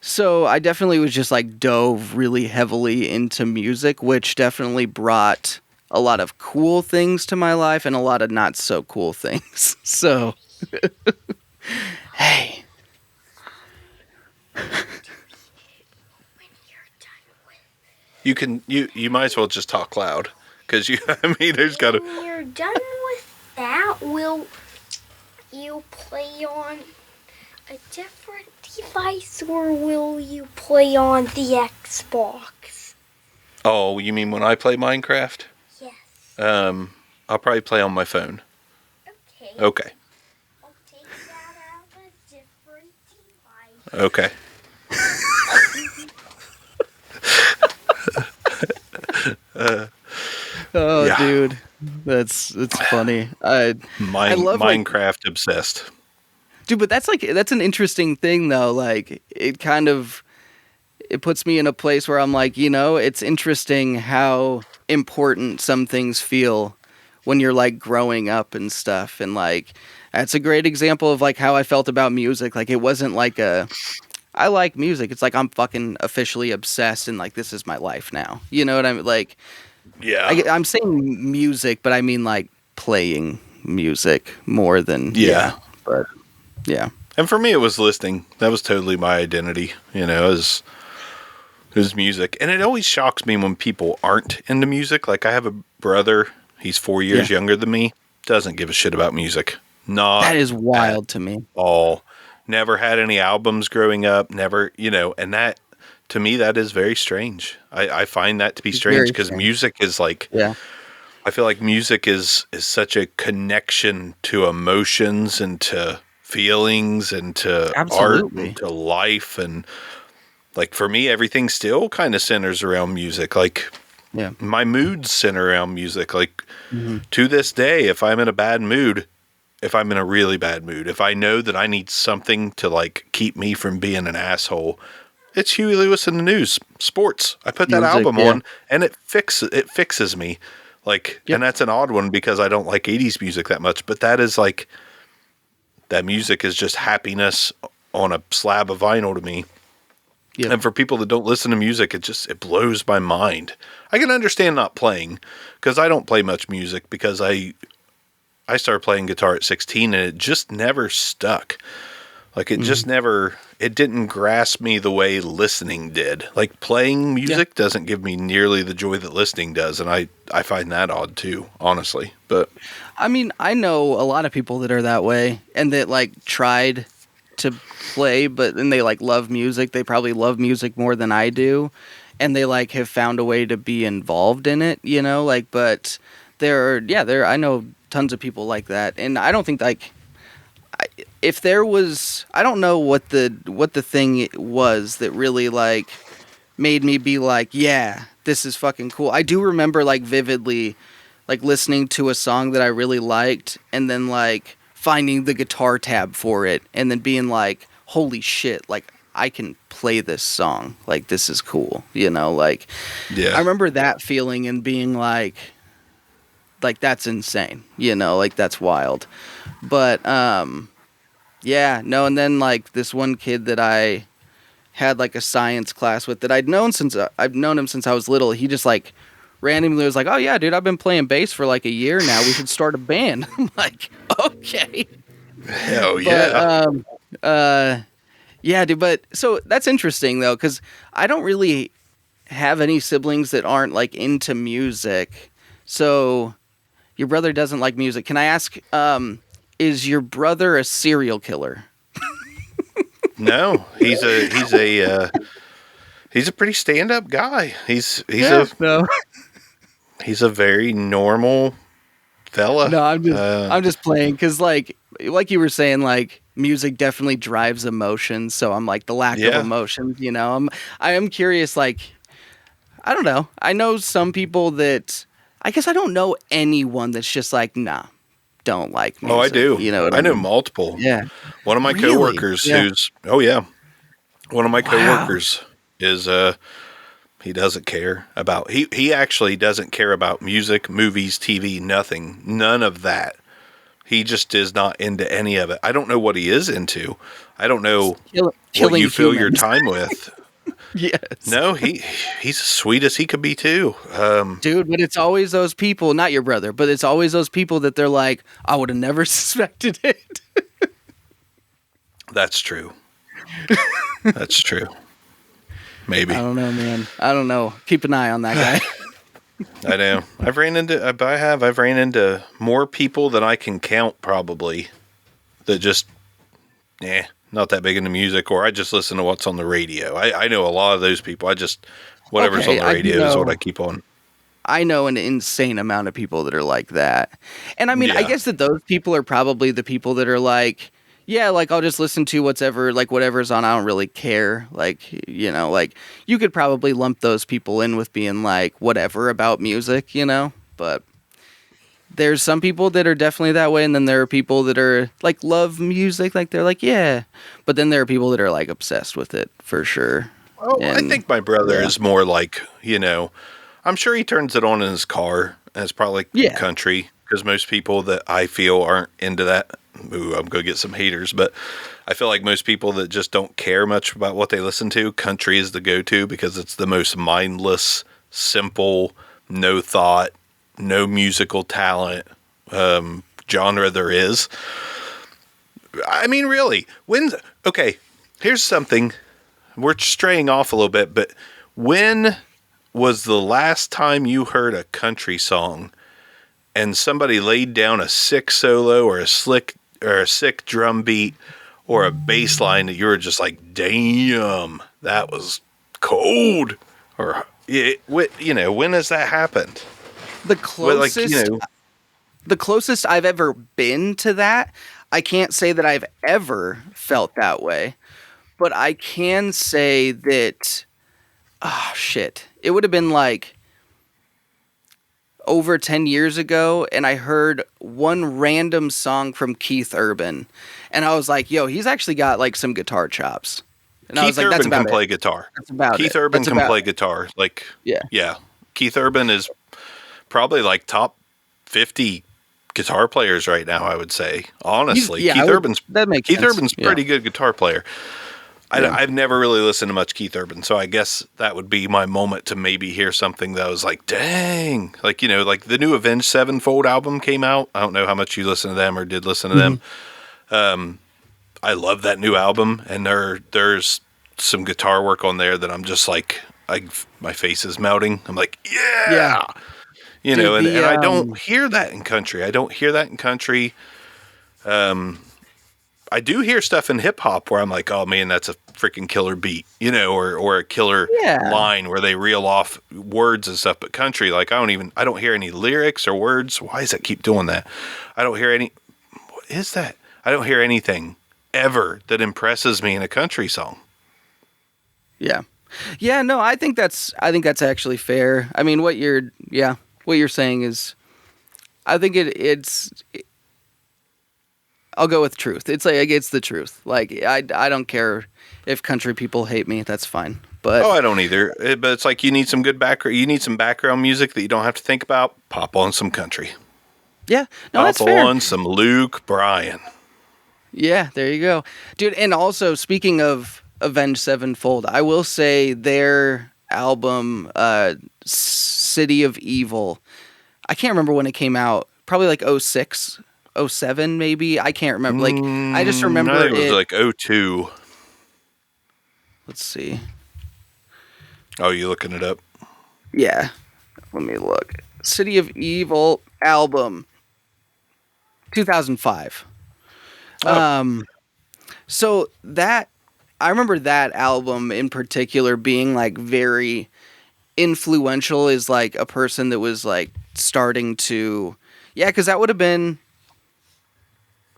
so I definitely was just like dove really heavily into music, which definitely brought a lot of cool things to my life and a lot of not so cool things. So, hey. You might as well just talk loud, because I mean, there's got to. When you're done with that, will you play on a different device, or will you play on the Xbox? Oh, you mean when I play Minecraft? Yes. I'll probably play on my phone. Okay. Okay. I'll take that out of a different device. Okay. Oh, yeah. dude, it's funny. I love Minecraft obsessed. Dude, but that's an interesting thing though. Like it puts me in a place where I'm like, you know, it's interesting how important some things feel when you're like growing up and stuff. And like that's a great example of like how I felt about music. Like it wasn't like I like music. It's like I'm fucking officially obsessed and like this is my life now. You know what I mean? Like, yeah, I'm saying music, but I mean like playing music more than But yeah. And for me, it was listening. That was totally my identity. You know, it was music. And it always shocks me when people aren't into music. Like I have a brother. He's 4 years younger than me. Doesn't give a shit about music. That is wild to me. All. Never had any albums growing up. Never, you know, and that, to me, that is very strange. I find that to be strange because music is like, I feel like music is such a connection to emotions and to feelings and to art and to life. And like for me, everything still kind of centers around music. Like my moods center around music. Like to this day, if I'm in a bad mood, if I'm in a really bad mood, if I know that I need something to like keep me from being an asshole, It's Huey Lewis and the News, sports. I put that Music, album yeah. on, and it fixes me. Like, Yep. and that's an odd one because I don't like 80s music that much, but that is like, that music is just happiness on a slab of vinyl to me. Yep. And for people that don't listen to music, it blows my mind. I can understand not playing, because I don't play much music, because I started playing guitar at 16 and it just never stuck. Like it just never, it didn't grasp me the way listening did. Like playing music doesn't give me nearly the joy that listening does. And I find that odd too, honestly. But I mean, I know a lot of people that are that way and that like tried to play, but then they like love music. They probably love music more than I do. And they like have found a way to be involved in it, you know, like, but I know tons of people like that. And I don't think like, if there was, I don't know what the thing was that really like made me be like, yeah, this is fucking cool. I do remember like vividly like listening to a song that I really liked and then like finding the guitar tab for it and then being like, holy shit, like I can play this song. Like this is cool, you know, like I remember that feeling and being like that's insane, you know, like that's wild. But yeah, no, and then like this one kid that I had like a science class with that I've known him since I was little. He just like randomly was like, "Oh yeah, dude, I've been playing bass for like a year now. We should start a band." I'm like, "Okay." hell yeah. But, yeah, dude. But so that's interesting though, because I don't really have any siblings that aren't like into music. So your brother doesn't like music. Can I ask? Is your brother a serial killer? No, he's a pretty stand-up guy. He's No. a very normal fella. No, I'm just playing because like you were saying, like music definitely drives emotions. So I'm like the lack of emotions, you know. I am curious. Like I don't know. I know some people that I guess I don't know anyone that's just like nah. Don't like music. Oh, I do. You know what I know mean? multiple. Yeah. One of my Really? coworkers one of my coworkers is he doesn't care about he actually doesn't care about music, movies, TV, nothing. None of that. He just is not into any of it. I don't know what he is into. I don't know what you fill your time with. Yes. No, he's as sweet as he could be too. Dude, but it's always those people, not your brother, but it's always those people that they're like, I would have never suspected it. That's true. That's true. Maybe. I don't know, man. I don't know. Keep an eye on that guy. I know. I've ran into more people than I can count probably that just, not that big into music, or I just listen to what's on the radio. I know a lot of those people. Whatever's on the radio is what I keep on. I know an insane amount of people that are like that. And I mean, I guess that those people are probably the people that are like, yeah, like I'll just listen to whatever's on. I don't really care. Like, you know, like you could probably lump those people in with being like whatever about music, you know, but there's some people that are definitely that way. And then there are people that are like, love music. Like they're like, yeah, but then there are people that are like obsessed with it for sure. Oh, I think my brother is more like, you know, I'm sure he turns it on in his car and it's probably country because most people that I feel aren't into that. Ooh, I'm going to get some haters, but I feel like most people that just don't care much about what they listen to, country is the go-to because it's the most mindless, simple, no thought, no musical talent genre there is. I mean, really, okay, here's something. We're straying off a little bit, but when was the last time you heard a country song and somebody laid down a sick solo or a sick drum beat or a bass line that you were just like, damn, that was cold? Or, you know, when has that happened? The closest I've ever been to that, I can't say that I've ever felt that way, but I can say that, it would have been like over 10 years ago, and I heard one random song from Keith Urban, and I was like, yo, he's actually got like some guitar chops. And I was like, that's Urban about can it. play guitar. That's about Keith it. Urban That's can about play it. guitar. Like, Yeah. yeah. Keith Urban is probably like top 50 guitar players right now, I would say. Honestly, Keith Urban's pretty good guitar player. I've never really listened to much Keith Urban, so I guess that would be my moment to maybe hear something that was like, dang. Like, you know, like the new Avenged Sevenfold album came out. I don't know how much you listen to them or did listen to them. I love that new album, and there's some guitar work on there that I'm just like, my face is melting. I'm like, yeah. You know, and I don't hear that in country. I do hear stuff in hip hop where I'm like, oh man, that's a freaking killer beat, you know, or a killer line where they reel off words and stuff. But country, like I don't hear any lyrics or words. Why does that keep doing that? What is that? I don't hear anything ever that impresses me in a country song. Yeah. Yeah, no, I think that's actually fair. I mean, what you're saying is, I think it's I'll go with truth. It's like, it's the truth. Like, I don't care if country people hate me. That's fine. But I don't either. But it's like you need some good background. You need some background music that you don't have to think about. Pop on some country. Yeah, no, that's fair. Pop on some Luke Bryan. Yeah, there you go, dude. And also, speaking of Avenged Sevenfold, I will say their album, City of Evil, I can't remember when it came out. Probably like 06, 07 maybe. I can't remember. Like, I just remember I think it was like 02. Let's see. Oh, you looking it up? Yeah. Let me look. City of Evil album, 2005. Oh. So that, I remember that album in particular being like very influential as like a person that was like starting to, because that would have been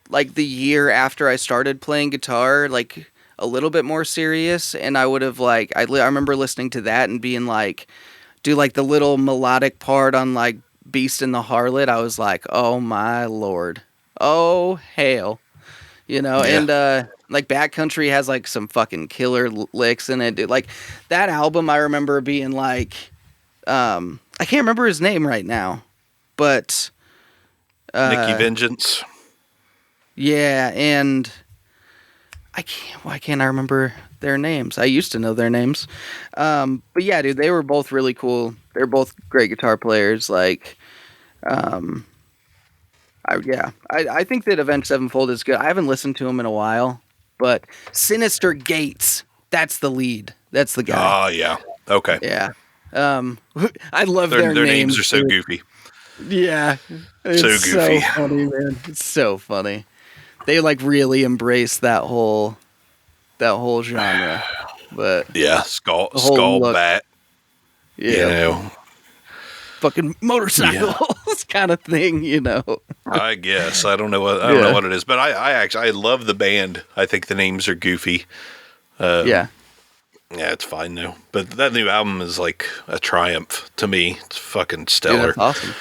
like the year after I started playing guitar, like a little bit more serious. And I would have like, I remember listening to that and being like, do like the little melodic part on like Beast and the Harlot. I was like, oh my Lord. Oh, hail. You know, and like Backcountry has like some fucking killer licks in it. Dude. Like that album, I remember being like, I can't remember his name right now, but Nikki Vengeance. Yeah, and why can't I remember their names? I used to know their names. But yeah, dude, they were both really cool. They're both great guitar players. Like, I think that Avenged Sevenfold is good. I haven't listened to them in a while, but Sinister Gates, that's the lead. That's the guy. Oh, yeah. Okay. Yeah. I love their names. Their names are so goofy. Yeah. It's so goofy. So funny, man. It's so funny. They like really embrace that whole genre. But yeah, skull bat. Yeah. You know. Fucking motorcycles kind of thing, you know. I guess. I don't know what it is, but I love the band. I think the names are goofy. Yeah, it's fine though. But that new album is like a triumph to me. It's fucking stellar. Yeah, that's awesome.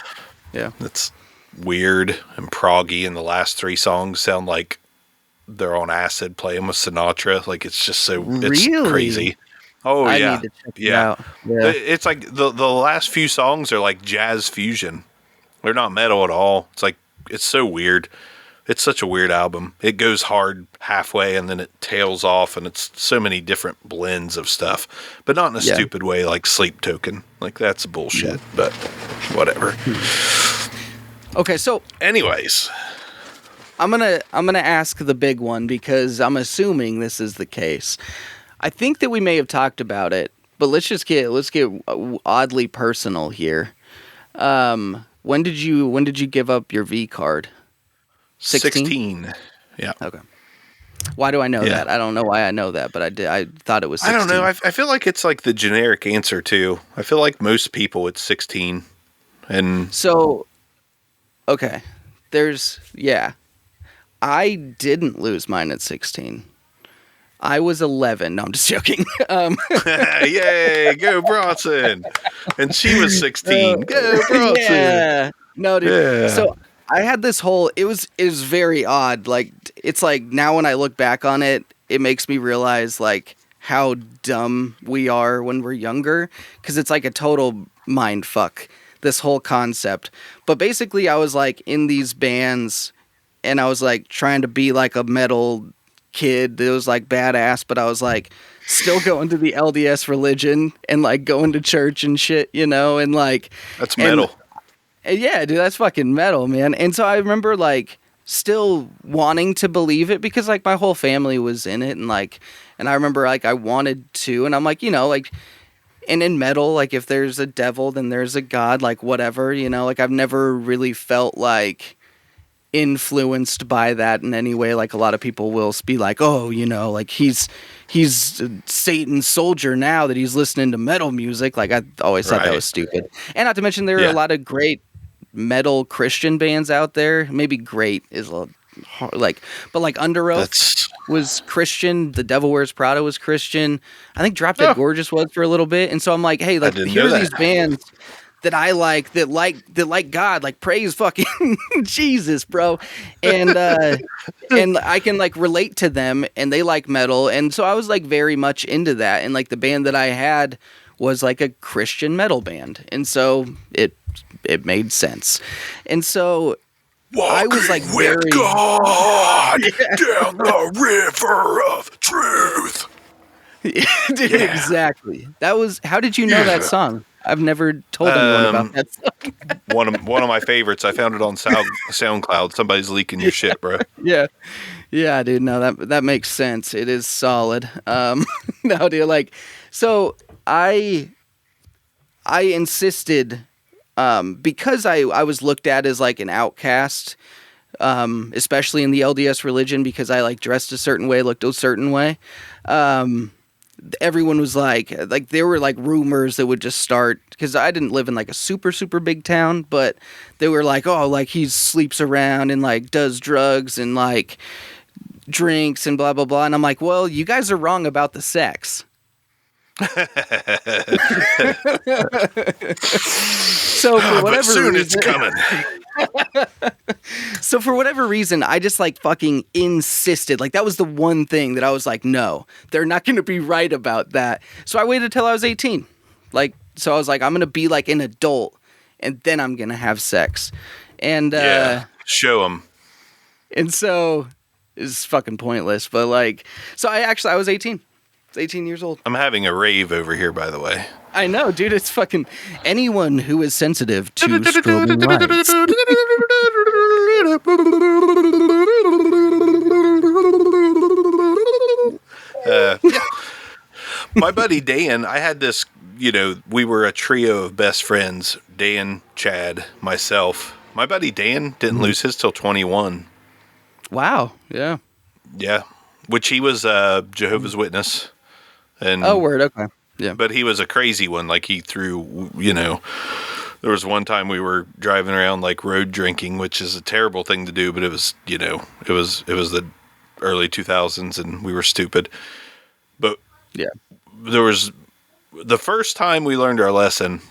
Yeah. It's weird and proggy, and the last 3 songs sound like they're on acid playing with Sinatra. Like it's just so it's crazy. Oh, I yeah. need to check it out. Yeah. It's like the last few songs are like jazz fusion. They're not metal at all. It's like, it's so weird. It's such a weird album. It goes hard halfway and then it tails off, and it's so many different blends of stuff, but not in a stupid way like Sleep Token. Like that's bullshit, but whatever. Okay, so anyways, I'm gonna ask the big one because I'm assuming this is the case. I think that we may have talked about it, but let's get oddly personal here. When did you give up your V card? 16. Yeah. Okay. Why do I know that? I don't know why I know that, but I did. I thought it was 16. I don't know. I feel like it's like the generic answer too. I feel like most people it's 16. And so, okay. I didn't lose mine at 16. I was 11. No, I'm just joking. Yay, go Bronson. And she was 16. Go Bronson. Yeah. No, dude. Yeah. So I had this whole, it was very odd. Like, it's like now when I look back on it, it makes me realize like how dumb we are when we're younger, because it's like a total mind fuck, this whole concept. But basically, I was like in these bands, and I was like trying to be like a metal kid that was like badass, but I was like still going to the LDS religion and like going to church and shit, you know, and like that's metal. And, yeah, dude, that's fucking metal, man. And so I remember like still wanting to believe it because like my whole family was in it, and I remember like I wanted to, and I'm like, you know, like, and in metal, like if there's a devil, then there's a god, like whatever, you know, like I've never really felt like influenced by that in any way. Like a lot of people will be like, oh, you know, like he's Satan's soldier now that he's listening to metal music. Like I always thought that was stupid. And not to mention there are a lot of great metal Christian bands out there. Maybe great is a little hard, like, but like Under Oath was Christian. The Devil Wears Prada was Christian. I think Drop Dead Gorgeous was for a little bit. And so I'm like, hey, like here are these bands that I like that like God, like praise fucking Jesus, bro. And and I can like relate to them, and they like metal. And so I was like very much into that. And like the band that I had was like a Christian metal band. And so it made sense. And so I was like very God down the river of truth. Dude, exactly. That was, how did you know that song? I've never told anyone about that song. one of my favorites. I found it on SoundCloud. Somebody's leaking your shit, bro. Yeah, dude. No, that makes sense. It is solid. No, dude. Like, so I insisted, because I was looked at as like an outcast, especially in the LDS religion, because I like dressed a certain way, looked a certain way. Everyone was like there were like rumors that would just start, because I didn't live in like a super big town, but they were like, oh, like he sleeps around and like does drugs and like drinks and blah blah blah. And I'm like, well, you guys are wrong about the sex. So for whatever soon reason, it's coming. So for whatever reason, I just like fucking insisted. Like that was the one thing that I was like, no, they're not going to be right about that. So I waited till I was 18. Like, so I was like, I'm going to be like an adult, and then I'm going to have sex. And show them. And so it's fucking pointless. But like, so I was 18. 18 years old. I'm having a rave over here, by the way. I know, dude. It's fucking anyone who is sensitive to strobing lights. My buddy Dan, I had this, you know, we were a trio of best friends. Dan, Chad, myself. My buddy Dan didn't lose his till 21. Wow. Yeah. Yeah. Which he was Jehovah's Witness. And, oh, word. Okay. Yeah. But he was a crazy one. Like he threw, you know, there was one time we were driving around like road drinking, which is a terrible thing to do, but it was, you know, it was the early 2000s and we were stupid. But yeah, there was the first time we learned our lesson,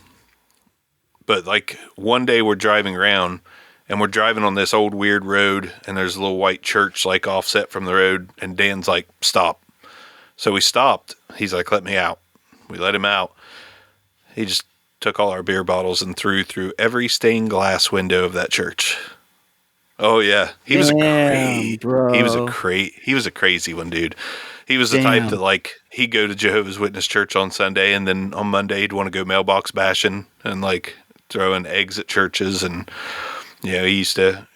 but like one day we're driving around and we're driving on this old weird road and there's a little white church like offset from the road, and Dan's like, stop. So we stopped. He's like, let me out. We let him out. He just took all our beer bottles and threw through every stained glass window of that church. Oh yeah, he was he was a crazy one, dude. He was the type that like he'd go to Jehovah's Witness church on Sunday, and then on Monday he'd want to go mailbox bashing and like throwing eggs at churches, and you know, he used to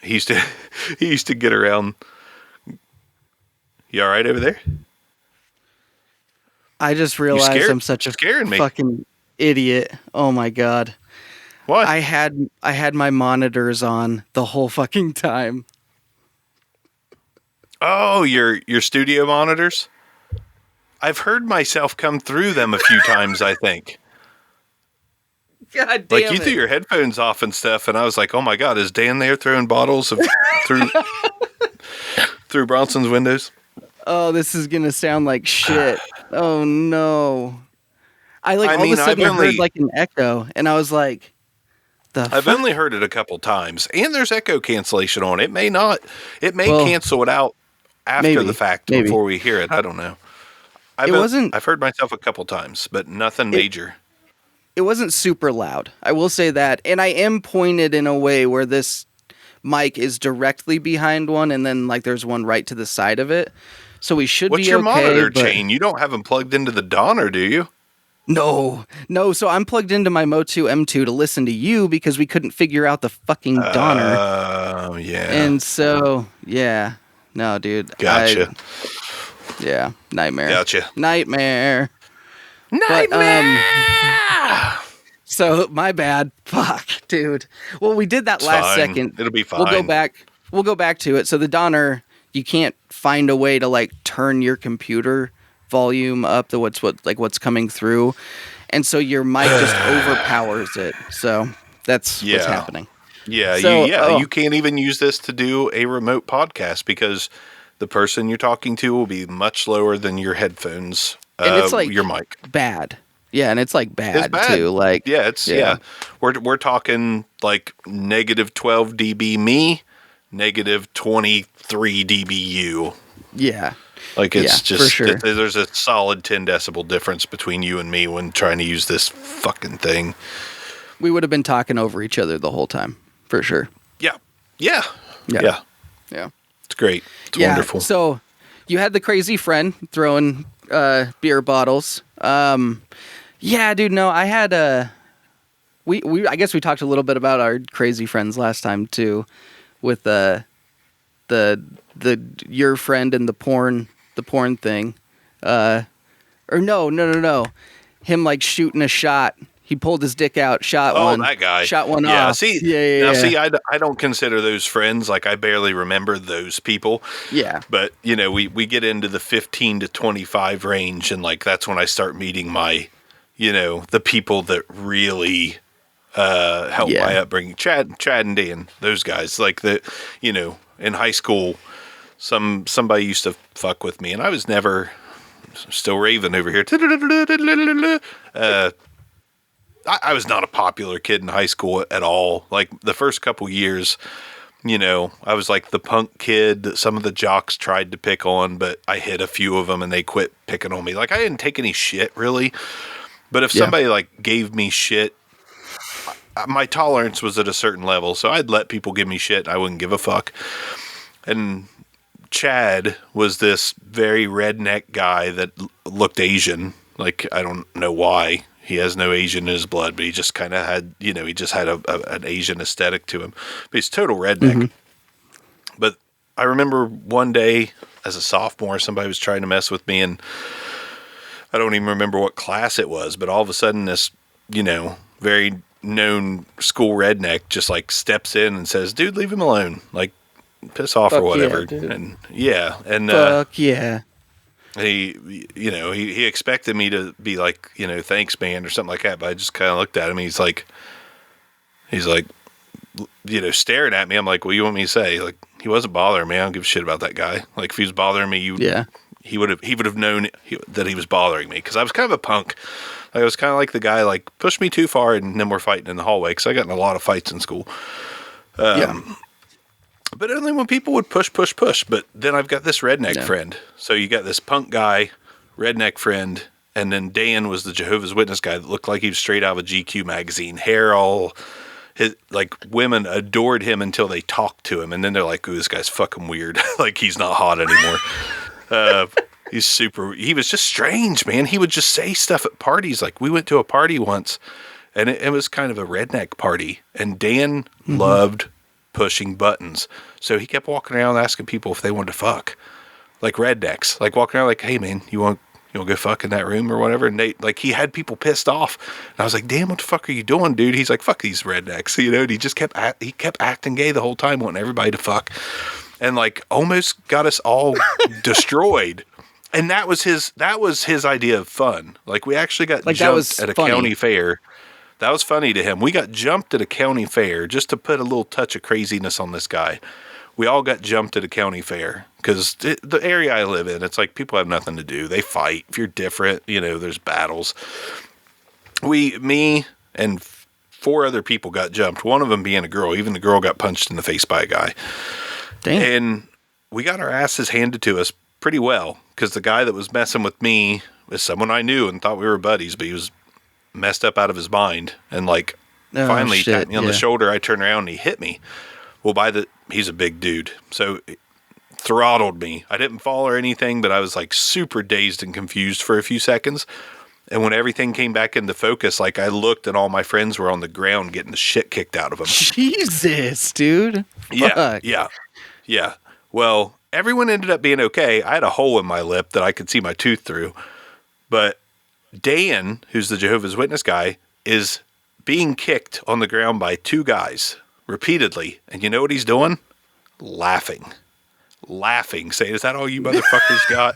get around. You all right over there? I just realized I'm such a fucking idiot. Oh my god. What? I had my monitors on the whole fucking time. Oh, your studio monitors? I've heard myself come through them a few times, I think. God damn like you threw your headphones off and stuff, and I was like, "Oh my god, is Dan there throwing bottles through Bronson's windows?" Oh, this is gonna sound like shit. Oh no! I all of a sudden heard like an echo, and I was like, I've only heard it a couple times, and there's echo cancellation on it. It may cancel it out after the fact before we hear it. I don't know. I've heard myself a couple times, but nothing major. It wasn't super loud. I will say that. And I am pointed in a way where this mic is directly behind one, and then like there's one right to the side of it. So we should What's be your okay. monitor chain? You don't have them plugged into the Donner, do you? No. So I'm plugged into my Motu M2 to listen to you because we couldn't figure out the fucking Donner. Oh, yeah. And so, yeah. No, dude. Gotcha. Yeah. Nightmare. Gotcha. Nightmare. Nightmare! So, my bad. Fuck, dude. Well, we did that It's last fine. second. It'll be fine. We'll go back to it. So the Donner, you can't find a way to like turn your computer volume up to what's coming through. And so your mic just overpowers it. So that's what's happening. Yeah, So, you can't even use this to do a remote podcast because the person you're talking to will be much lower than your headphones. And it's like your mic. Bad. Yeah, and it's like bad, It's bad. too. Like Yeah. We're talking like negative 12 dB me, negative 23 dB you. Yeah. Like it's just for sure. There's a solid 10 decibel difference between you and me when trying to use this fucking thing. We would have been talking over each other the whole time, for sure. Yeah. It's great. It's wonderful. So you had the crazy friend throwing beer bottles. Yeah, dude. No, I had we I guess we talked a little bit about our crazy friends last time too, with the your friend and the porn thing, or no, him like shooting a shot. He pulled his dick out, shot one. Oh, that guy. Shot one off. Yeah, See, I don't consider those friends. Like, I barely remember those people. Yeah. But, we get into the 15 to 25 range, and, like, that's when I start meeting my, the people that really helped my upbringing. Chad and Dan, those guys. Like, in high school, somebody used to fuck with me, and I was never... Still raving over here. I was not a popular kid in high school at all. Like the first couple years, I was like the punk kid that some of the jocks tried to pick on, but I hit a few of them and they quit picking on me. Like I didn't take any shit really, but if somebody like gave me shit, my tolerance was at a certain level. So I'd let people give me shit. And I wouldn't give a fuck. And Chad was this very redneck guy that looked Asian. Like, I don't know why. He has no Asian in his blood, but he just kind of had, he just had an Asian aesthetic to him. But he's total redneck. Mm-hmm. But I remember one day as a sophomore, somebody was trying to mess with me, and I don't even remember what class it was, but all of a sudden this, very known school redneck just like steps in and says, dude, leave him alone. Like, piss off or whatever. Yeah, and fuck yeah. He expected me to be like, thanks man or something like that, but I just kind of looked at him. He's like staring at me. I'm like, what do you want me to say? Like, he wasn't bothering me. I don't give a shit about that guy. Like, if he was bothering me, he would have known that he was bothering me, because I was kind of a punk. I was kind of like the guy, like, push me too far, and then we're fighting in the hallway, because I got in a lot of fights in school. But only when people would push. But then I've got this redneck friend. So you got this punk guy, redneck friend, and then Dan was the Jehovah's Witness guy that looked like he was straight out of a GQ magazine. Hair all... like, women adored him until they talked to him, and then they're like, ooh, this guy's fucking weird. Like, he's not hot anymore. He was just strange, man. He would just say stuff at parties. Like, we went to a party once, and it was kind of a redneck party, and Dan loved pushing buttons. So he kept walking around asking people if they wanted to fuck. Like rednecks. Like walking around like, hey man, you want to go fuck in that room or whatever? And he had people pissed off. And I was like, damn, what the fuck are you doing, dude? He's like, fuck these rednecks. And he just kept acting gay the whole time, wanting everybody to fuck. And like almost got us all destroyed. And that was his idea of fun. Like, we actually got jumped at a county fair. That was funny to him. We got jumped at a county fair just to put a little touch of craziness on this guy. We all got jumped at a county fair because the area I live in, it's like people have nothing to do. They fight. If you're different, there's battles. Me and 4 other people got jumped. One of them being a girl. Even the girl got punched in the face by a guy. Damn. And we got our asses handed to us pretty well, because the guy that was messing with me is someone I knew and thought we were buddies, but he was messed up out of his mind. And like, finally he tapped me on the shoulder. I turned around and he hit me. Well, he's a big dude, so it throttled me. I didn't fall or anything, but I was like super dazed and confused for a few seconds. And when everything came back into focus, like I looked and all my friends were on the ground getting the shit kicked out of them. Jesus, dude. Fuck. Yeah. Well, everyone ended up being okay. I had a hole in my lip that I could see my tooth through. But Dan, who's the Jehovah's Witness guy, is being kicked on the ground by two guys repeatedly. And you know what he's doing? Laughing, saying, "Is that all you motherfuckers got?"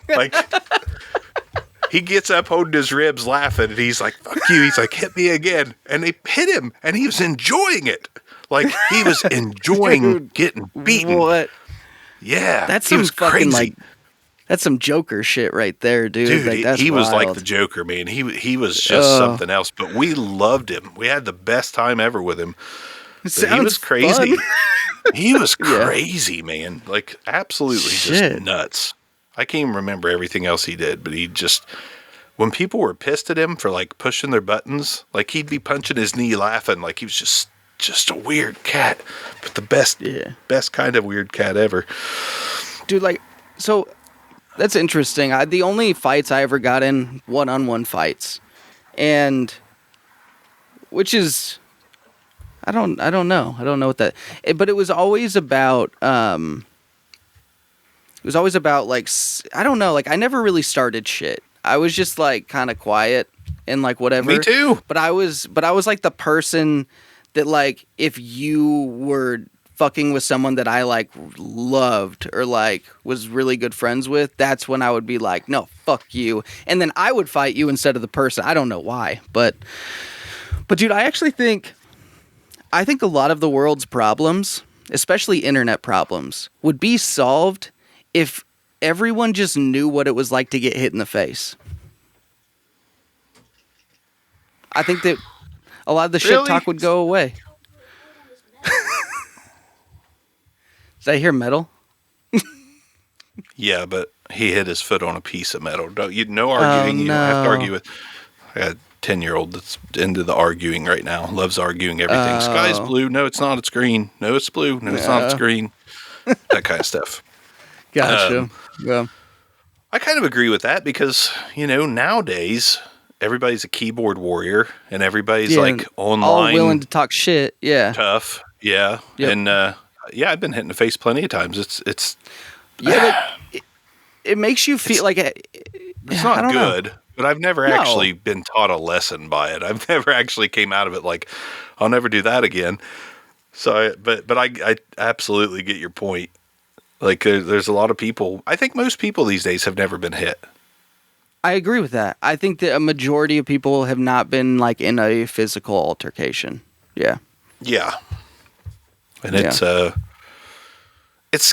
Like, he gets up holding his ribs laughing, and he's like, "Fuck you." He's like, "Hit me again." And they hit him, and he was enjoying it. Like, he was enjoying getting beaten. What? Yeah. That's some fucking, like, that's some Joker shit right there, dude. Dude, like, that's he was wild. like the Joker, man. He was just something else, but we loved him. We had the best time ever with him. He was crazy. He was crazy, man. Like, absolutely just nuts. I can't even remember everything else he did, but he just, when people were pissed at him for like pushing their buttons, like he'd be punching his knee laughing. Like he was just a weird cat, but the best kind of weird cat ever. Dude, like, so that's interesting. The only fights I ever got in, one-on-one fights, and which is, I don't know what that, but it was always about, like, I don't know, like, I never really started shit. I was just like kind of quiet and like whatever. Me too. But I was like the person that, like, if you were fucking with someone that I like loved or like was really good friends with, that's when I would be like, no, fuck you. And then I would fight you instead of the person. I don't know why, but dude, I think a lot of the world's problems, especially internet problems, would be solved if everyone just knew what it was like to get hit in the face. I think that a lot of the shit talk would go away. Did I hear metal? Yeah, but he hit his foot on a piece of metal. No arguing. You don't have to argue with. I got a 10-year-old that's into the arguing right now. Loves arguing everything. Sky's blue. No, it's not. It's green. No, it's blue. No, it's not. It's green. That kind of stuff. Gotcha. Yeah. I kind of agree with that because, nowadays everybody's a keyboard warrior and everybody's like online. All willing to talk shit. Yeah. Tough. Yeah. Yep. And, I've been hit in the face plenty of times. It's like, it makes you feel like it's not good, know. But I've never actually been taught a lesson by it. I've never actually came out of it like, I'll never do that again. So, but I absolutely get your point. Like, there's a lot of people. I think most people these days have never been hit. I agree with that. I think that a majority of people have not been like in a physical altercation. Yeah. Yeah. And it's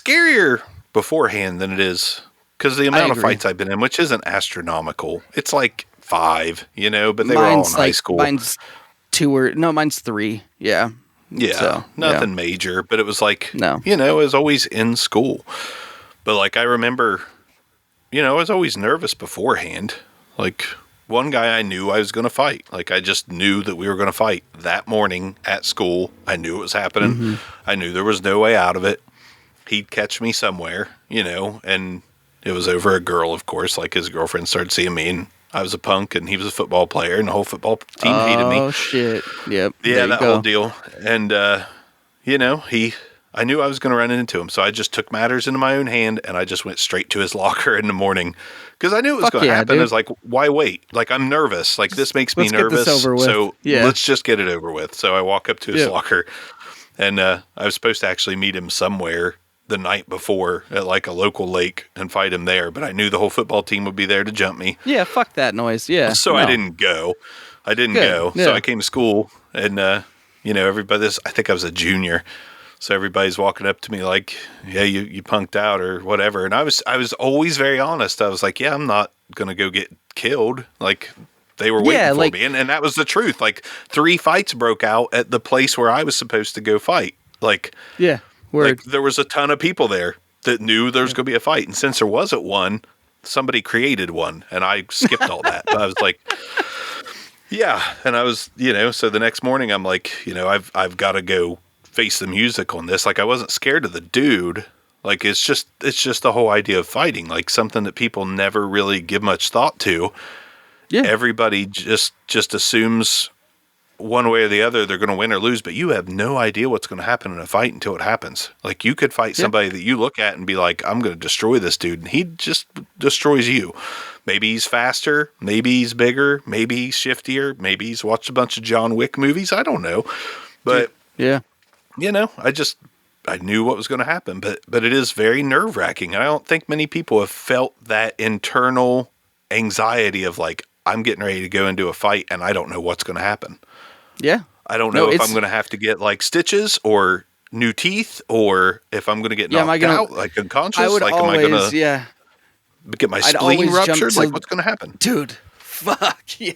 scarier beforehand than it is because the amount of fights I've been in, which isn't astronomical. It's like 5, but they were all in high school. Mine's 3. Yeah. Yeah. So, nothing major, but it was like, no. It was always in school. But like, I remember, I was always nervous beforehand. Like, one guy I knew I was going to fight. Like, I just knew that we were going to fight that morning at school. I knew it was happening. Mm-hmm. I knew there was no way out of it. He'd catch me somewhere, and it was over a girl, of course. Like, his girlfriend started seeing me, and I was a punk, and he was a football player, and the whole football team hated me. Oh, shit. Yep. Yeah, that whole deal. And, I knew I was going to run into him, so I just took matters into my own hand, and I just went straight to his locker in the morning because I knew it was going to happen. Dude. I was like, why wait? Like, I'm nervous. Like, this makes me nervous, so let's just get it over with. So I walk up to his locker, and I was supposed to actually meet him somewhere the night before at, like, a local lake and fight him there, but I knew the whole football team would be there to jump me. Yeah, fuck that noise, yeah. So I didn't go. Yeah. So I came to school, and, everybody, I think I was a junior, so everybody's walking up to me like, yeah, you punked out or whatever. And I was always very honest. I was like, yeah, I'm not going to go get killed. Like, they were waiting for me. And that was the truth. Like, 3 fights broke out at the place where I was supposed to go fight. Like, yeah, like there was a ton of people there that knew there was going to be a fight. And since there wasn't one, somebody created one, and I skipped all that. But I was like, yeah. And I was, so the next morning I'm like, I've got to go face the music on this. Like, I wasn't scared of the dude. Like, it's just the whole idea of fighting, like something that people never really give much thought to. Yeah. Everybody just assumes one way or the other they're going to win or lose, but you have no idea what's going to happen in a fight until it happens. Like, you could fight somebody that you look at and be like, I'm going to destroy this dude, and he just destroys you. Maybe he's faster, maybe he's bigger, maybe he's shiftier, maybe he's watched a bunch of John Wick movies. I don't know. But I knew what was going to happen, but it is very nerve-wracking. I don't think many people have felt that internal anxiety of like, I'm getting ready to go into a fight and I don't know what's going to happen. Yeah. I don't know if I'm going to have to get like stitches or new teeth, or if I'm going to get knocked out, like unconscious. Am I going to get my spleen ruptured? Like, what's going to happen? Dude, fuck, yeah.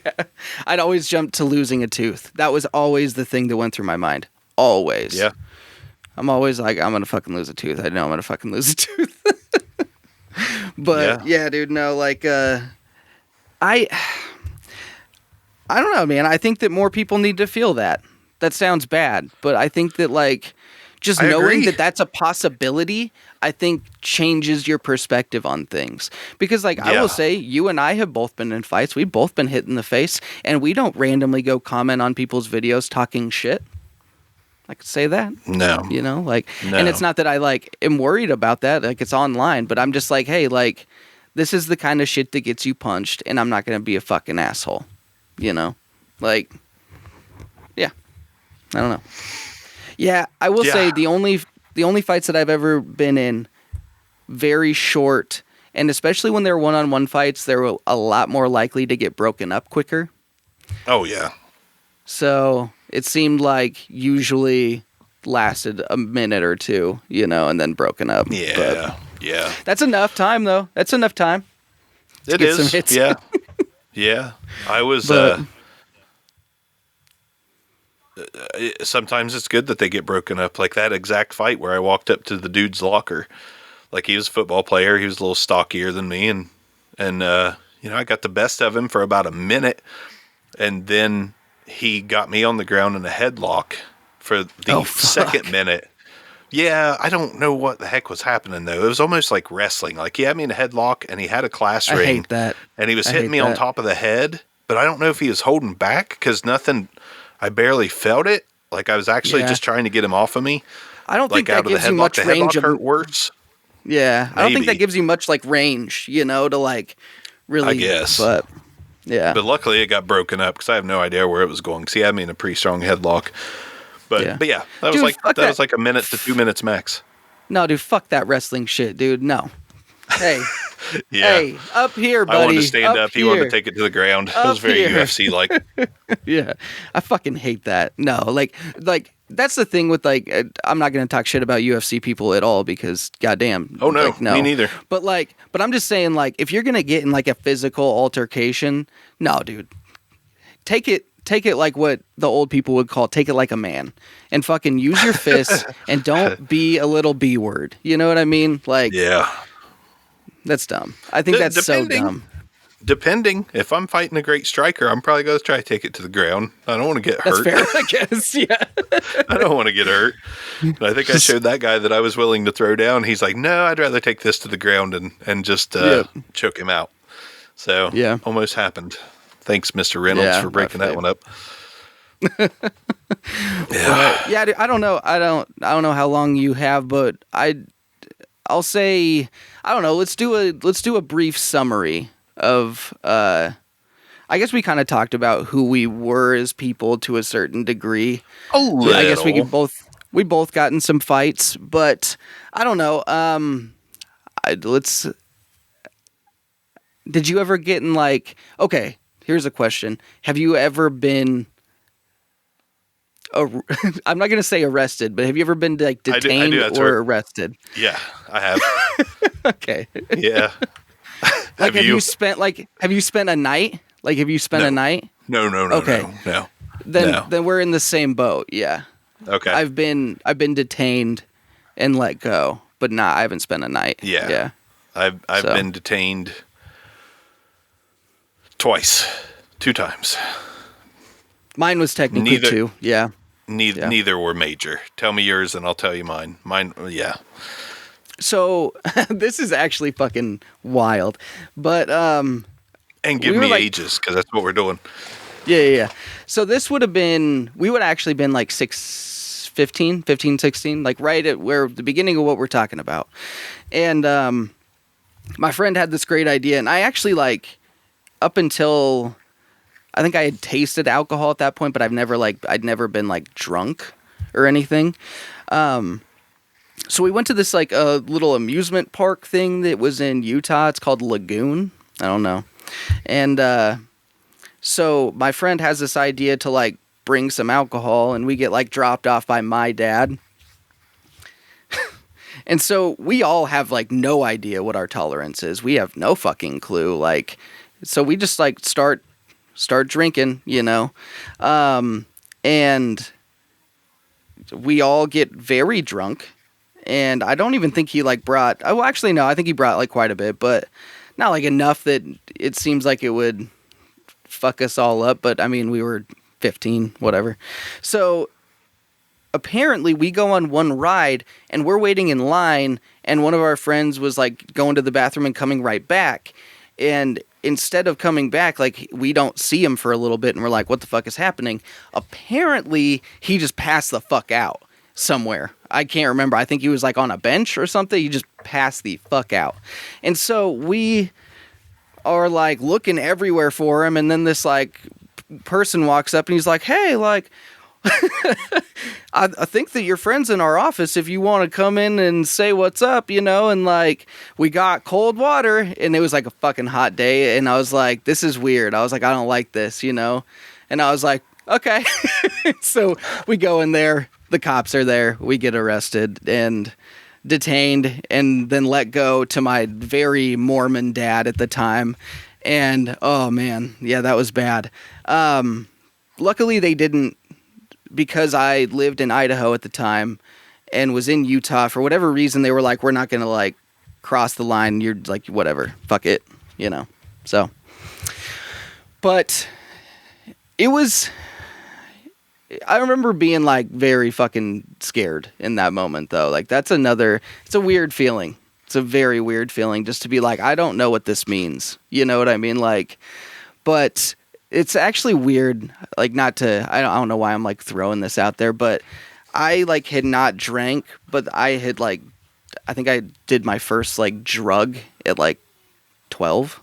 I'd always jump to losing a tooth. That was always the thing that went through my mind. Always. Yeah. I'm always like, I'm going to fucking lose a tooth. I know I'm going to fucking lose a tooth. But yeah, dude, no, like, I don't know, man. I think that more people need to feel that. That sounds bad, but I think that, like, just knowing that that's a possibility, I think changes your perspective on things. Because, like, I will say, you and I have both been in fights. We've both been hit in the face, and we don't randomly go comment on people's videos talking shit. I could say that. No. And it's not that I, like, am worried about that. Like, it's online, but I'm just like, hey, like, this is the kind of shit that gets you punched, and I'm not going to be a fucking asshole. Like, yeah. I don't know. Yeah, I will say the only fights that I've ever been in, very short, and especially when they're one-on-one fights, they're a lot more likely to get broken up quicker. Oh, yeah. So it seemed like usually lasted a minute or two, and then broken up. Yeah, but yeah. That's enough time, though. That's enough time. It is. Some hits. Yeah. Yeah. I was... sometimes it's good that they get broken up. Like that exact fight where I walked up to the dude's locker. Like, he was a football player. He was a little stockier than me. And I got the best of him for about a minute. And then he got me on the ground in a headlock for the second minute. Yeah, I don't know what the heck was happening, though. It was almost like wrestling. Like, he had me in a headlock, and he had a class ring. I hate that. And he was hitting me on top of the head. But I don't know if he was holding back, because I barely felt it. Like, I was actually just trying to get him off of me. I don't think that gives you much range of... hurt worse. Yeah, I don't think that gives you much, like, range, to, like, really... I guess. But, yeah. But luckily it got broken up, because I have no idea where it was going, because he had me in a pretty strong headlock. But yeah, that was like a minute to 2 minutes max. No, dude, fuck that wrestling shit, dude. No. Hey. Hey, up here, buddy. I wanted to stand up. He wanted to take it to the ground. It was very UFC-like. Yeah. I fucking hate that. No, like that's the thing with, like, I'm not going to talk shit about UFC people at all, because goddamn. Oh, no. Like, no. Me neither. But I'm just saying, like, if you're going to get in, like, a physical altercation, no, dude. Take it like what the old people would call, take it like a man, and fucking use your fists and don't be a little B word. You know what I mean? Like, yeah. That's dumb. I think that's so dumb. Depending. If I'm fighting a great striker, I'm probably going to try to take it to the ground. I don't want to get hurt. That's fair, I guess. Yeah. I don't want to get hurt. But I think I showed that guy that I was willing to throw down. He's like, no, I'd rather take this to the ground and just choke him out. So almost happened. Thanks, Mr. Reynolds, for breaking that one up. Yeah, dude, I don't know. I don't know how long you have, but I'll say, I don't know. Let's do a brief summary of. I guess we kind of talked about who we were as people to a certain degree. A little. I guess we both got in some fights, but I don't know. Did you ever get in, like? Okay, here's a question: have you ever been? I'm not going to say arrested, but have you ever been, like, detained or arrested? Yeah, I have. Okay. Yeah. Like, have you spent a night? Like, have you spent a night? No. Okay. No. Then we're in the same boat. Yeah. Okay. I've been detained and let go, but I haven't spent a night. Yeah. I've been detained Twice. 2 times. Mine was technically 2. Yeah. Neither were major. Tell me yours and I'll tell you mine. Mine, yeah. So this is actually fucking wild, but and give me ages because that's what we're doing. Yeah. So this would have been, we would have actually been like 15, 16, like right at where the beginning of what we're talking about. And my friend had this great idea, and I actually like up until I think I had tasted alcohol at that point, but I'd never been like drunk or anything. So we went to this like a little amusement park thing that was in Utah. It's called Lagoon. I don't know. And so my friend has this idea to like bring some alcohol, and we get like dropped off by my dad. And so we all have like no idea what our tolerance is. We have no fucking clue. Like, so we just like start drinking, you know, and we all get very drunk. And I don't even think he like brought, oh, actually, no, I think he brought like quite a bit, but not like enough that it seems like it would fuck us all up. But I mean, we were 15, whatever. So apparently we go on one ride and we're waiting in line, and one of our friends was like going to the bathroom and coming right back. And instead of coming back, like we don't see him for a little bit and we're like, what the fuck is happening? Apparently he just passed the fuck out somewhere. I can't remember. I think he was like on a bench or something. He just passed the fuck out. And so we are like looking everywhere for him. And then this like person walks up and he's like, hey, like, I think that your friend's in our office if you want to come in and say what's up, you know, and like we got cold water, and it was like a fucking hot day, and I was like, this is weird. I was like, I don't like this, you know, and I was like, okay. So we go in there, the cops are there, we get arrested and detained and then let go to my very Mormon dad at the time. And oh man, yeah, that was bad. Luckily they didn't, because I lived in Idaho at the time and was in Utah, for whatever reason, they were like, we're not going to like cross the line. You're like, whatever, fuck it, you know? So, but it was, I remember being like very fucking scared in that moment though. Like it's a weird feeling. It's a very weird feeling just to be like, I don't know what this means. You know what I mean? Like, but it's actually weird, like I don't know why I'm like throwing this out there, but I like had not drank, but I had like, I think I did my first like drug at like 12.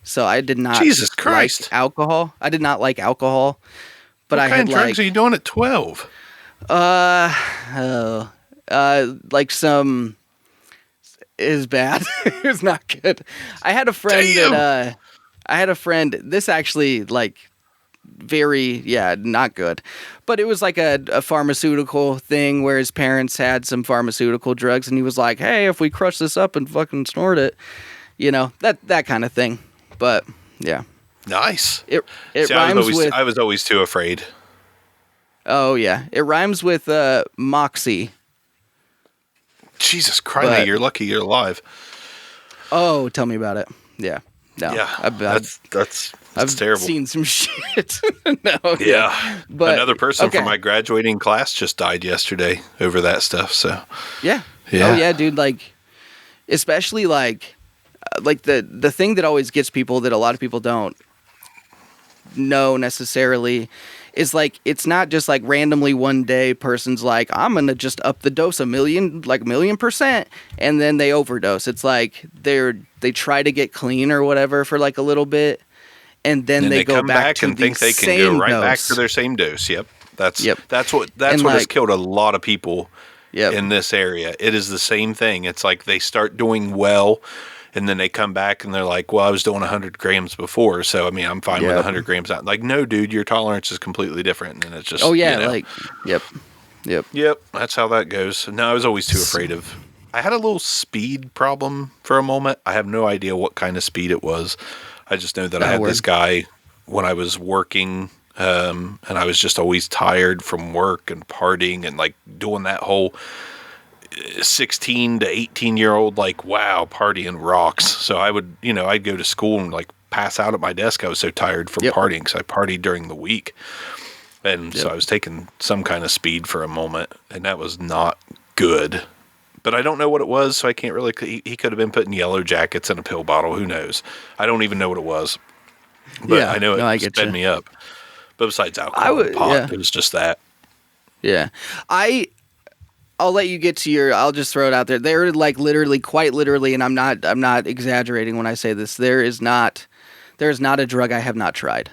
So I did not Jesus Christ. like alcohol. I did not like alcohol, but what kind of drugs are you doing at 12? Like some is bad. It was not good. I had a friend this actually like very, not good, but it was like a pharmaceutical thing where his parents had some pharmaceutical drugs and he was like, hey, if we crush this up and fucking snort it, you know, that kind of thing. But yeah. Nice. It See, rhymes I was always too afraid. Oh yeah. It rhymes with moxie. Jesus Christ, you're lucky you're alive. Oh, tell me about it. Yeah. No. Yeah. That's terrible. I've seen some shit. No. Yeah. But another person from my graduating class just died yesterday over that stuff. So. Yeah. Yeah. Oh yeah, dude. Like, especially like the thing that always gets people that a lot of people don't know necessarily is like, it's not just like randomly one day person's like, I'm going to just up the dose a million %, and then they overdose. It's like they try to get clean or whatever for like a little bit, and then they go come back to and the think they can go right back to their same dose. Yep. That's what has killed a lot of people in this area. It is the same thing. It's like they start doing well, and then they come back and they're like, well, I was doing 100 grams before, so I mean, I'm fine with 100 grams out. Like, no, dude, your tolerance is completely different. And it's just, Yep. That's how that goes. No, I was always too afraid of. I had a little speed problem for a moment. I have no idea what kind of speed it was. I just know that I had this guy when I was working, and I was just always tired from work and partying and like doing that whole 16 to 18-year-old, like, wow, partying rocks. So I would, I'd go to school and like pass out at my desk. I was so tired from partying because I partied during the week. And so I was taking some kind of speed for a moment, and that was not good. But I don't know what it was, so I can't really... He could have been putting yellow jackets in a pill bottle. Who knows? I don't even know what it was. But I know it sped me up. But besides alcohol and pot, it was just that. Yeah. I'll let you get to your... I'll just throw it out there. They're like literally, quite literally, and I'm not exaggerating when I say this. There is not a drug I have not tried.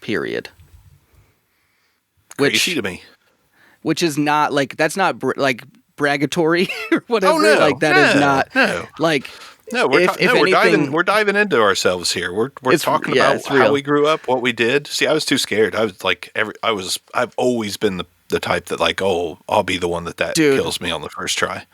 Period. Crazy to me. Which is not like... That's not like braggatory or whatever. Oh, no. Like that is not... No. Like... No, we're diving into ourselves here. We're talking about how we grew up, what we did. See, I was too scared. I was like I've always been the type that like, oh, I'll be the one that kills me on the first try.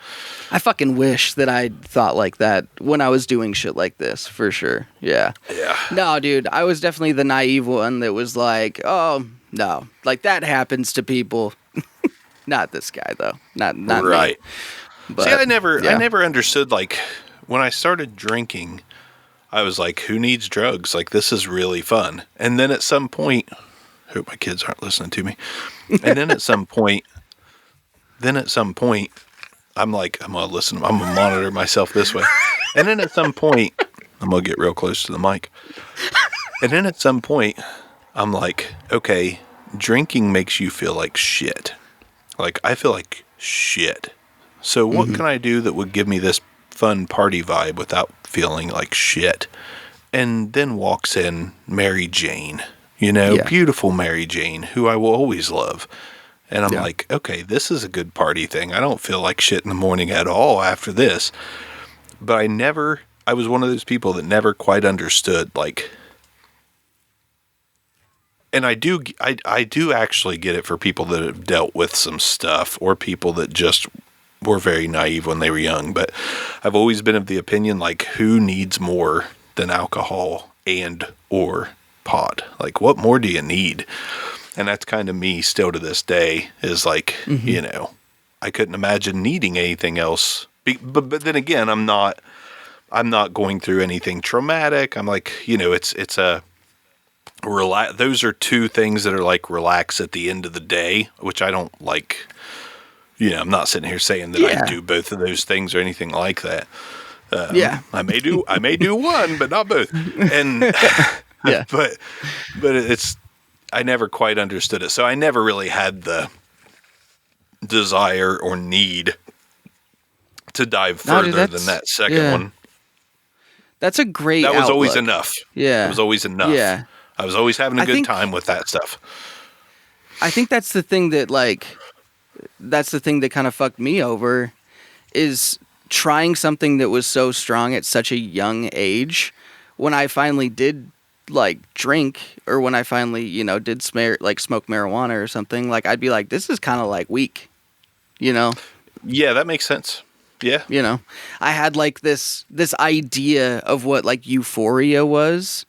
I fucking wish that I thought like that when I was doing shit like this, for sure. Yeah. Yeah. No, dude, I was definitely the naive one that was like, oh, no. Like that happens to people. Not this guy though. Not right. Me. But, see, I never understood like when I started drinking, I was like, who needs drugs? Like, this is really fun. And then at some point, I hope my kids aren't listening to me. And then at some point, I'm like, I'm going to monitor myself this way. And then at some point, I'm going to get real close to the mic. And then at some point, I'm like, okay, drinking makes you feel like shit. Like, I feel like shit. So what can I do that would give me this fun party vibe without feeling like shit? And then walks in Mary Jane, beautiful Mary Jane, who I will always love. And I'm like, okay, this is a good party thing. I don't feel like shit in the morning at all after this. But I was one of those people that never quite understood, like, and I do actually get it for people that have dealt with some stuff or people that just were very naive when they were young, but I've always been of the opinion, like, who needs more than alcohol and or pot? Like, what more do you need? And that's kind of me still to this day, is like, I couldn't imagine needing anything else. But then again, I'm not going through anything traumatic. I'm like, it's a relax. Those are two things that are like relax at the end of the day, which I don't like. I'm not sitting here saying that I do both of those things or anything like that. I may do one, but not both. And but it's, I never quite understood it. So I never really had the desire or need to dive further than that second one. That's a great That was outlook. always enough. Yeah. It was always enough. Yeah. I was always having a good time with that stuff. I think that's the thing that kind of fucked me over, is trying something that was so strong at such a young age. When I finally did like drink, or when I finally, did smoke marijuana or something, like I'd be like, this is kind of like weak, Yeah, that makes sense. Yeah. I had like this idea of what like euphoria was,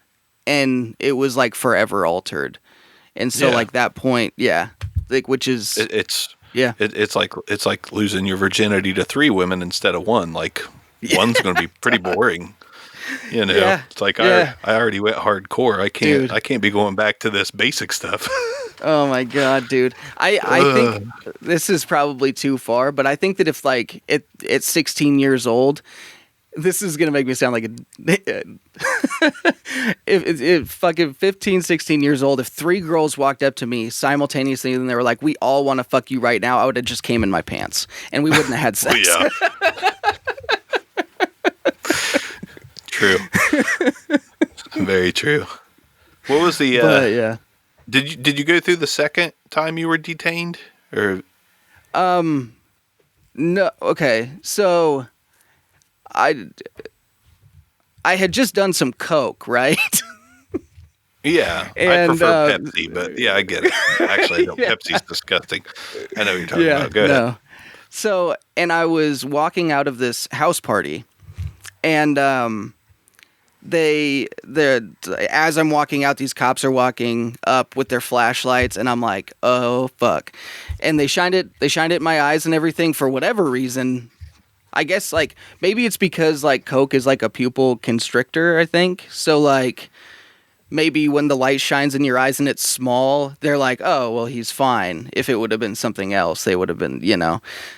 and it was like forever altered. And so like that point, like, which is it's like losing your virginity to 3 women instead of 1. Like one's going to be pretty boring. It's like I already went hardcore. I can't be going back to this basic stuff. Oh my God, dude. I think this is probably too far, but I think that if like at 16 years old, this is going to make me sound like if fucking 15, 16 years old, if 3 girls walked up to me simultaneously and they were like, we all want to fuck you right now, I would have just came in my pants and we wouldn't have had sex. True. Very true. What was the Did you go through the second time you were detained, or no, okay. So I had just done some coke, right? Yeah, and, I prefer Pepsi, but yeah, I get it. Actually, no, Pepsi's disgusting. I know what you're talking about. Go ahead. So, and I was walking out of this house party, and as I'm walking out, these cops are walking up with their flashlights, and I'm like, oh fuck. And they shined it in my eyes and everything for whatever reason. I guess like maybe it's because like Coke is like a pupil constrictor, I think. So like maybe when the light shines in your eyes and it's small, they're like, oh, well, he's fine. If it would have been something else, they would have been,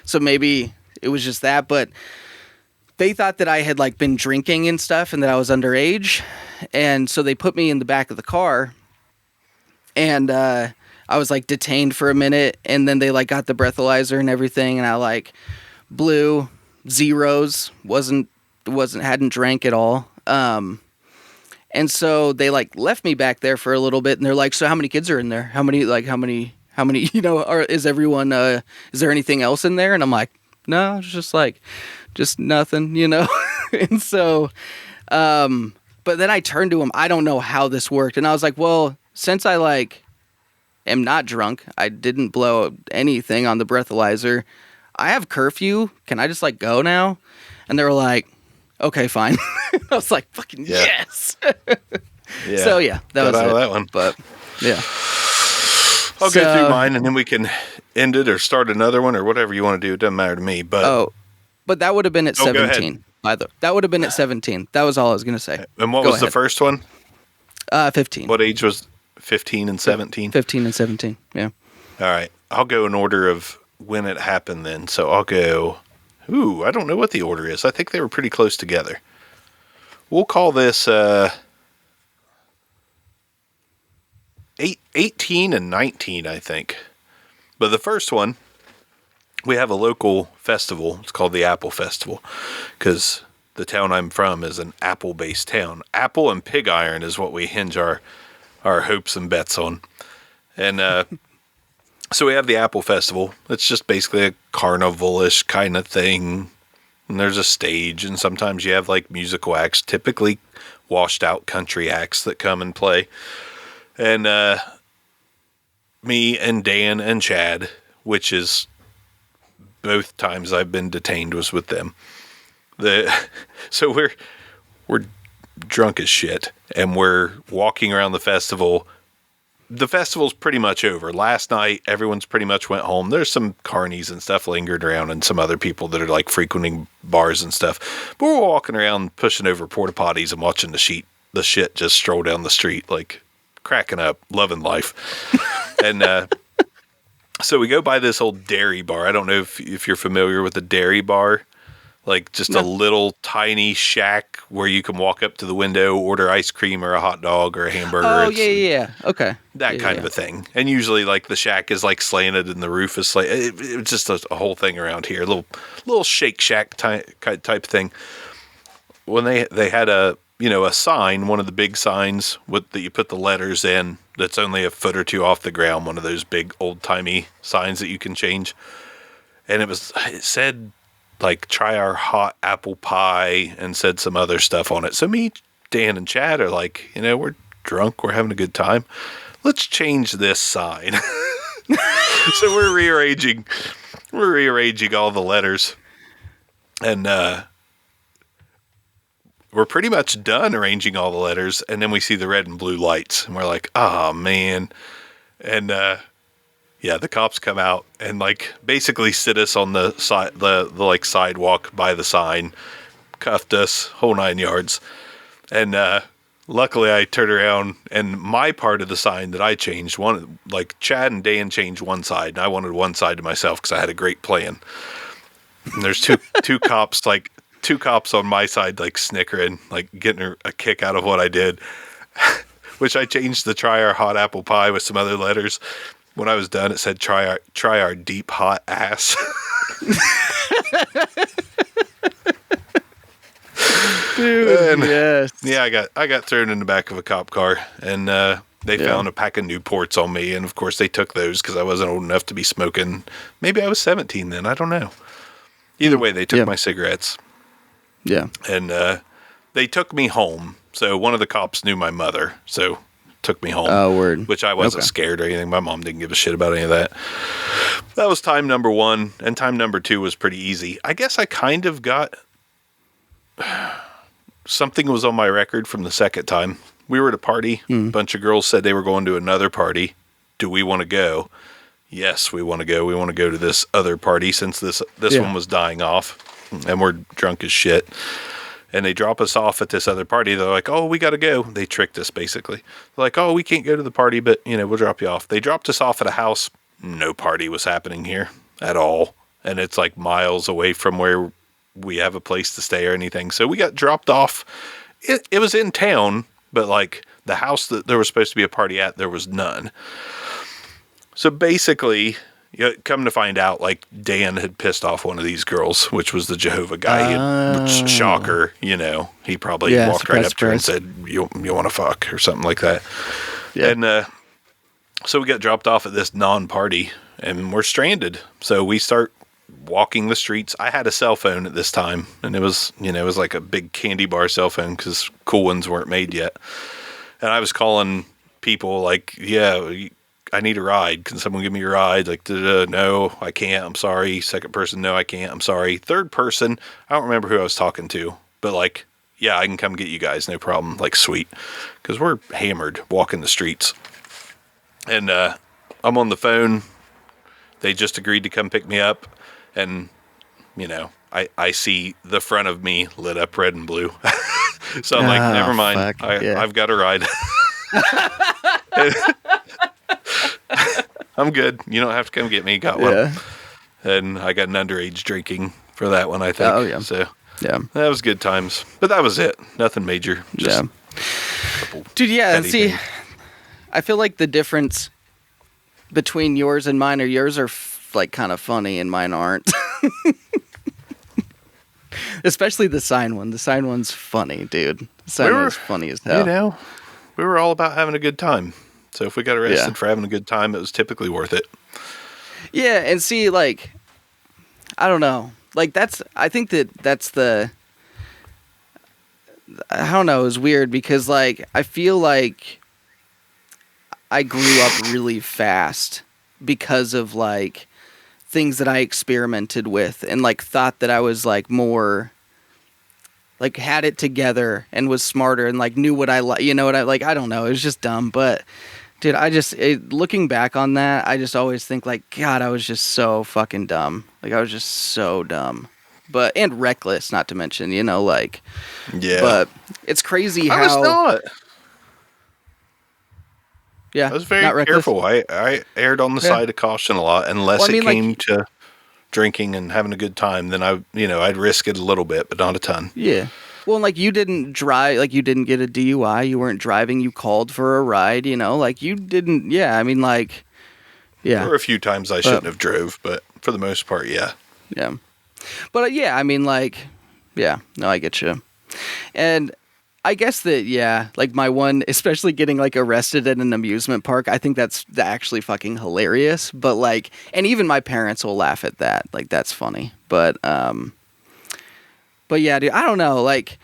So maybe it was just that. But they thought that I had like been drinking and stuff and that I was underage. And so they put me in the back of the car and I was like detained for a minute. And then they like got the breathalyzer and everything. And I like blew zeros, hadn't drank at all. And so they like left me back there for a little bit and they're like, so how many kids are in there? How many, is everyone, is there anything else in there? And I'm like, no, it's just nothing, And so, but then I turned to him, I don't know how this worked. And I was like, well, since I like am not drunk, I didn't blow anything on the breathalyzer. I have curfew. Can I just like go now? And they were like, okay, fine. I was like, fucking yes. Yeah. So yeah, that was out it. of that one. But yeah, I'll go through mine and then we can end it or start another one or whatever you want to do. It doesn't matter to me. But but that would have been at 17. Go ahead. That would have been at 17. That was all I was gonna say. And what was the first one? 15. What age was 15 and 17? 15 and 17. Yeah. All right. I'll go in order of when it happened then. So I'll go. Ooh, I don't know what the order is. I think they were pretty close together. We'll call this 18 and 19, I think. But the first one, we have a local festival. It's called the Apple Festival because the town I'm from is an apple-based town. Apple and pig iron is what we hinge our hopes and bets on. And so we have the Apple Festival. It's just basically a carnival-ish kind of thing. And there's a stage, and sometimes you have like musical acts, typically washed out country acts that come and play. And me and Dan and Chad, which is both times I've been detained was with them. So we're drunk as shit, and we're walking around the festival. The festival's pretty much over. Last night, everyone's pretty much went home. There's some carnies and stuff lingered around and some other people that are like frequenting bars and stuff. But we're walking around pushing over porta potties and watching the shit just stroll down the street, like cracking up, loving life. And so we go by this old dairy bar. I don't know if you're familiar with a dairy bar. Like just a little tiny shack where you can walk up to the window, order ice cream or a hot dog or a hamburger. Oh, yeah. Okay. That kind of a thing. And usually like the shack is like slanted and the roof is slanted. It's just a whole thing around here. A little Shake Shack type thing. When they had a sign, one of the big signs that you put the letters in that's only a foot or two off the ground, one of those big old-timey signs that you can change. And it said like try our hot apple pie and said some other stuff on it. So me, Dan, and Chad are like, we're drunk, we're having a good time. Let's change this sign. So we're rearranging all the letters, and we're pretty much done arranging all the letters. And then we see the red and blue lights, and we're like, oh man. And yeah, the cops come out and like basically sit us on the side, the like sidewalk by the sign, cuffed us, whole 9 yards. And luckily I turned around and my part of the sign that I changed, one like Chad and Dan changed one side, and I wanted one side to myself because I had a great plan. And there's two cops on my side like snickering, like getting a kick out of what I did, which I changed the try our hot apple pie with some other letters. When I was done, it said try our deep hot ass. Dude, yes. Yeah, I got thrown in the back of a cop car, and they found a pack of Newports on me, and of course they took those because I wasn't old enough to be smoking. Maybe I was 17 then. I don't know. Either way, they took my cigarettes. Yeah. And they took me home. So one of the cops knew my mother, so took me home. Oh, word. Which I wasn't scared or anything. My mom didn't give a shit about any of that. That was time number 1, and time number 2 was pretty easy. I guess I kind of got... Something was on my record from the second time. We were at a party. A bunch of girls said they were going to another party. Do we want to go? Yes, we want to go. We want to go to this other party since this one was dying off. and we're drunk as shit. And they drop us off at this other party. They're like, oh, we got to go. They tricked us, basically. They're like, oh, we can't go to the party, but, we'll drop you off. They dropped us off at a house. No party was happening here at all. And it's like miles away from where we have a place to stay or anything. So we got dropped off. It was in town, but like the house that there was supposed to be a party at, there was none. So basically, come to find out, like Dan had pissed off one of these girls, which was the Jehovah guy. Shocker, he probably walked right up to her and said, "You want to fuck," or something like that. Yeah. And so we got dropped off at this non-party, and we're stranded. So we start walking the streets. I had a cell phone at this time, and it was like a big candy bar cell phone because cool ones weren't made yet. And I was calling people like, "Yeah, I need a ride. Can someone give me a ride?" Like, no, I can't. I'm sorry. Second person, no, I can't. I'm sorry. Third person, I don't remember who I was talking to, but like, yeah, I can come get you guys. No problem. Like, sweet. Because we're hammered walking the streets. And I'm on the phone. They just agreed to come pick me up. And, I see the front of me lit up red and blue. So I'm like, never mind. I've got a ride. I'm good. You don't have to come get me. Got one. Yeah. And I got an underage drinking for that one, I think. Oh, yeah. So, yeah. That was good times. But that was it. Nothing major. Just Dude, yeah. And see, I feel like the difference between yours and mine yours are like kind of funny and mine aren't. Especially the sign one. The sign one's funny, dude. The sign one's funny as hell. We were all about having a good time. So if we got arrested for having a good time, it was typically worth it. Yeah, and see, like, I don't know. Like, I think that's I don't know, it's weird because, like, I feel like I grew up really fast because of, like, things that I experimented with and, like, thought that I was, like, more, like, had it together and was smarter and, like, knew what I like, I don't know, it was just dumb, but... Dude, looking back on that, I just always think, like, God, I was just so fucking dumb. Like, I was just so dumb. And reckless, not to mention, like... Yeah. But it's crazy how... I was not. Yeah, I was very careful. I erred on the side of caution a lot, unless it came to drinking and having a good time, then I'd risk it a little bit, but not a ton. Yeah. Well, like, you didn't drive, like, you didn't get a DUI, you weren't driving, you called for a ride, like, you didn't, yeah. There were a few times I shouldn't have drove, but for the most part, yeah. Yeah. But, yeah, no, I get you. And I guess that, like, my one, especially getting, like, arrested at an amusement park, I think that's actually fucking hilarious, but, like, and even my parents will laugh at that, like, that's funny, but yeah, dude, I don't know. Like,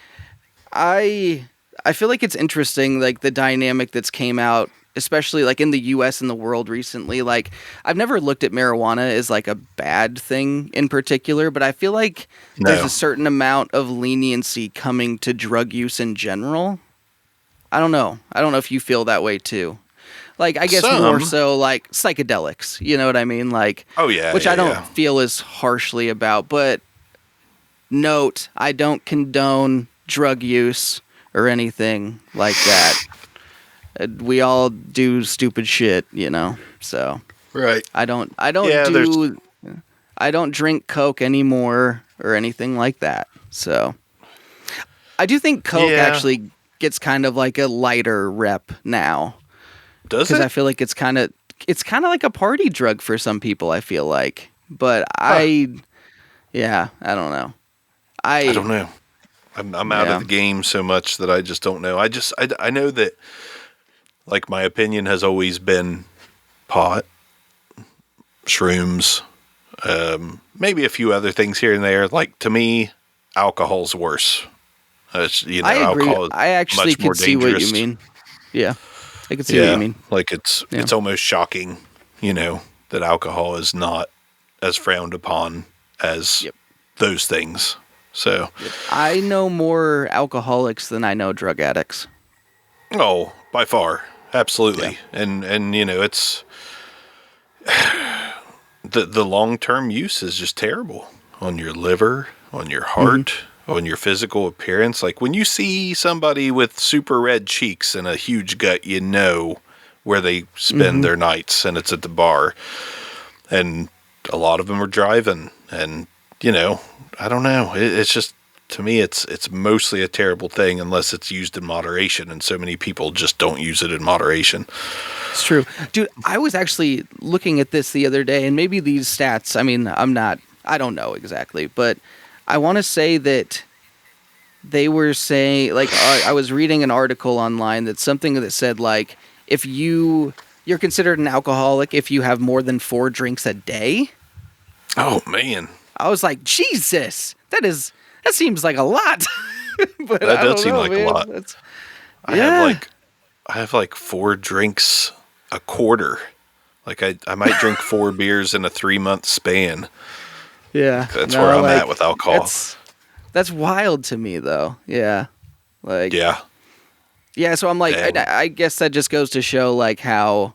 I feel like it's interesting, like, the dynamic that's came out, especially, like, in the U.S. and the world recently. Like, I've never looked at marijuana as, like, a bad thing in particular, but I feel like there's a certain amount of leniency coming to drug use in general. I don't know. I don't know if you feel that way, too. Like, I guess more so, like, psychedelics. You know what I mean? Like, which I don't feel as harshly about, but... Note, I don't condone drug use or anything like that. We all do stupid shit, so. Right. I don't drink Coke anymore or anything like that. So I do think Coke actually gets kind of like a lighter rep now. Does it? Because I feel like it's kind of like a party drug for some people, I feel like. But I don't know. I don't know. I'm out of the game so much that I just don't know. I know that, like, my opinion has always been pot, shrooms, maybe a few other things here and there. Like, to me, alcohol's worse. I agree. Alcohol is I actually much more dangerous. See what you mean. Yeah, I can see what you mean. Like, it's almost shocking, that alcohol is not as frowned upon as those things. So I know more alcoholics than I know drug addicts. Oh, by far. Absolutely. Yeah. And it's the long-term use is just terrible. on your liver, on your heart, on your physical appearance. Like when you see somebody with super red cheeks and a huge gut, you know where they spend their nights, and it's at the bar. And a lot of them are driving, and you know, I don't know. It's just, to me, it's mostly a terrible thing unless it's used in moderation, and so many people just don't use it in moderation. It's true. Dude, I was actually looking at this the other day, and maybe these stats, I mean, I don't know exactly, but I want to say that they were saying, like, I was reading an article online that's something that said, like, if you're considered an alcoholic if you have more than 4 drinks a day. Oh, man. I was like, Jesus, that seems like a lot. But that does seem like a lot. I have like 4 drinks a quarter. Like I might drink 4 beers in a 3-month span. Yeah. That's where I'm at with alcohol. That's wild to me, though. Yeah. Like. Yeah. Yeah, so I'm like, I guess that just goes to show, like, how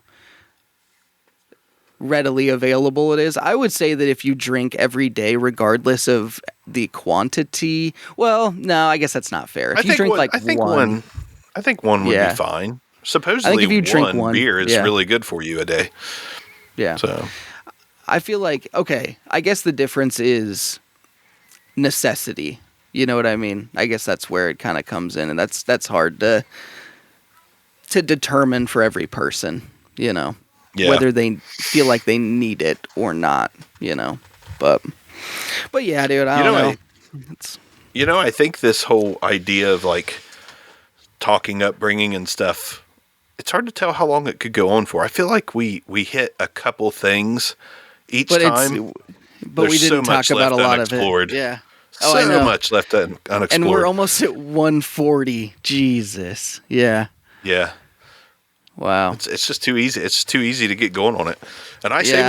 readily available it is. I would say that if you drink every day, regardless of the quantity, well, no, I guess that's not fair. If you drink I think one would be fine. Supposedly, if you drink one beer is really good for you a day. Yeah. So I feel like, okay, I guess the difference is necessity. You know what I mean? I guess that's where it kind of comes in, and that's hard to determine for every person, you know, whether they feel like they need it or not, you know. But yeah, dude, I don't know. I think this whole idea of like talking upbringing and stuff, it's hard to tell how long it could go on for. I feel like we hit a couple things each time, but we didn't talk about a lot of it. Yeah. Oh, so much left unexplored. And we're almost at 140. Jesus. Yeah. Yeah. Wow. It's just too easy. It's too easy to get going on it. And I say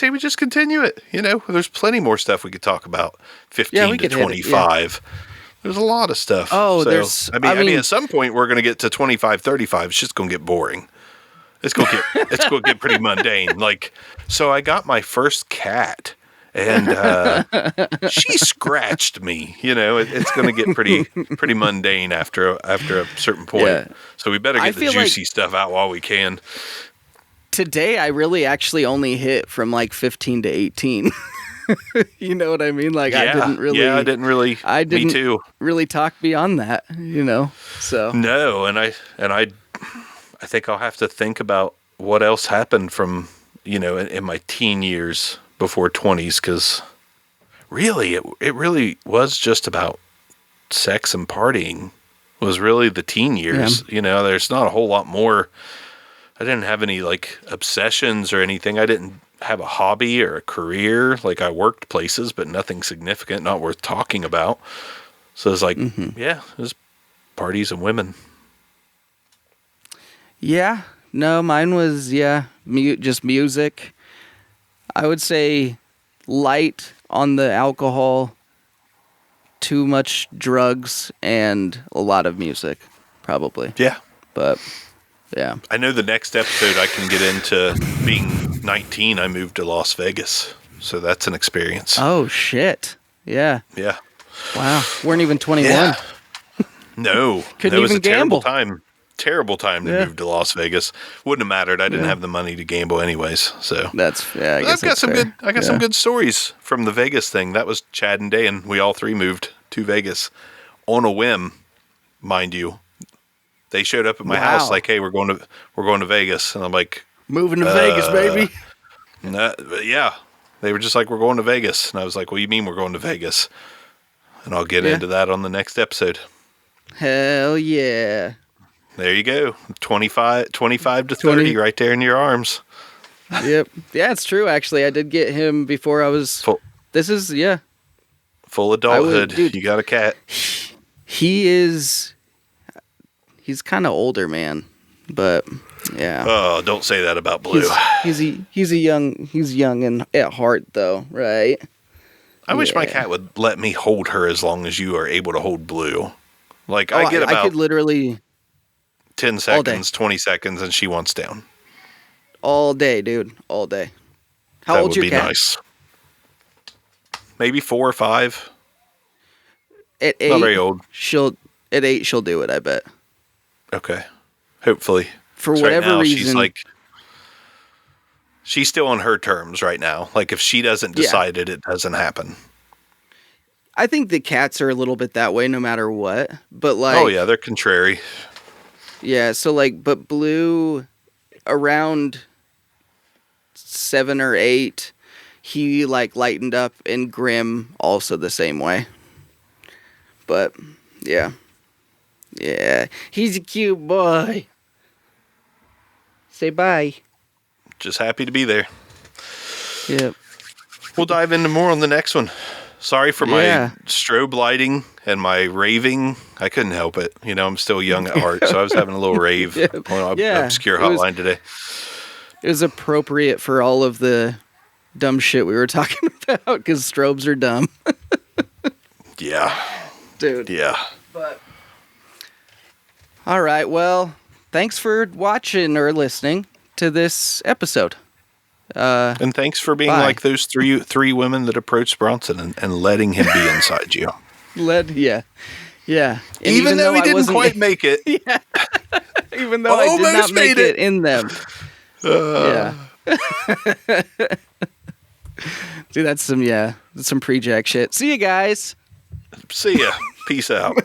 we just continue it. You know, there's plenty more stuff we could talk about. 15 to 25. There's a lot of stuff. Oh, so, I mean, at some point we're going to get to 25, 35. It's just going to get boring. It's going to get pretty mundane. Like, so I got my first cat. And she scratched me. You know, it's going to get pretty mundane after a certain point. Yeah. So we better get the juicy stuff out while we can. Today, I really actually only hit from like 15 to 18. You know what I mean? Like, I didn't really really talk beyond that. You know, so no, and I think I'll have to think about what else happened from, you know, in my teen years. Before 20s, because really it really was just about sex and partying was really the teen years. You know, there's not a whole lot more. I didn't have any like obsessions or anything. I didn't have a hobby or a career. Like I worked places, but nothing significant, not worth talking about. So it's like, it was parties and women. Yeah, no, mine was just music. I would say light on the alcohol, too much drugs, and a lot of music, probably. Yeah. But, yeah. I know the next episode I can get into being 19, I moved to Las Vegas. So that's an experience. Oh, shit. Yeah. Yeah. Wow. Weren't even 21. Yeah. No. Couldn't even gamble. Terrible time to move to Las Vegas. Wouldn't have mattered. I didn't have the money to gamble anyways. So I've got some good stories from the Vegas thing. That was Chad and Dan. We all 3 moved to Vegas on a whim, mind you. They showed up at my house like, "Hey, we're going to Vegas," and I'm like, "Moving to Vegas, baby." Yeah, they were just like, "We're going to Vegas," and I was like, "What do you mean we're going to Vegas?" And I'll get into that on the next episode. Hell yeah. There you go. 25 to 30 right there in your arms. Yep. Yeah, it's true, actually. I did get him before I was... Full adulthood. Dude, you got a cat. He's kind of older, man. But, yeah. Oh, don't say that about Blue. He's young and at heart, though, right? I wish my cat would let me hold her as long as you are able to hold Blue. Like, I could literally... 10 seconds, 20 seconds, and she wants down. All day, dude. All day. How old's your cat? Nice. maybe 4 or 5. At 8, Not very old. At 8 she'll do it, I bet. Okay. Hopefully. For 'Cause whatever right now, reason. She's still on her terms right now. Like, if she doesn't decide it doesn't happen. I think the cats are a little bit that way no matter what. But like, oh yeah, they're contrary. Yeah, so like, but Blue, around 7 or 8, he like lightened up, and Grim also the same way. But yeah, he's a cute boy. Say bye. Just happy to be there. Yep. We'll dive into more on the next one. Sorry for my strobe lighting and my raving. I couldn't help it. You know, I'm still young at heart, so I was having a little rave on Obscure Hotline today. It was appropriate for all of the dumb shit we were talking about, because strobes are dumb. Yeah. Dude. Yeah. But all right, well, thanks for watching or listening to this episode. And thanks for being like those three women that approached Bronson and letting him be inside you. Yeah. And even though he didn't quite make it. Yeah. Even though I did not make it in them. Yeah. Dude, that's some pre-jack shit. See you guys. See ya. Peace out.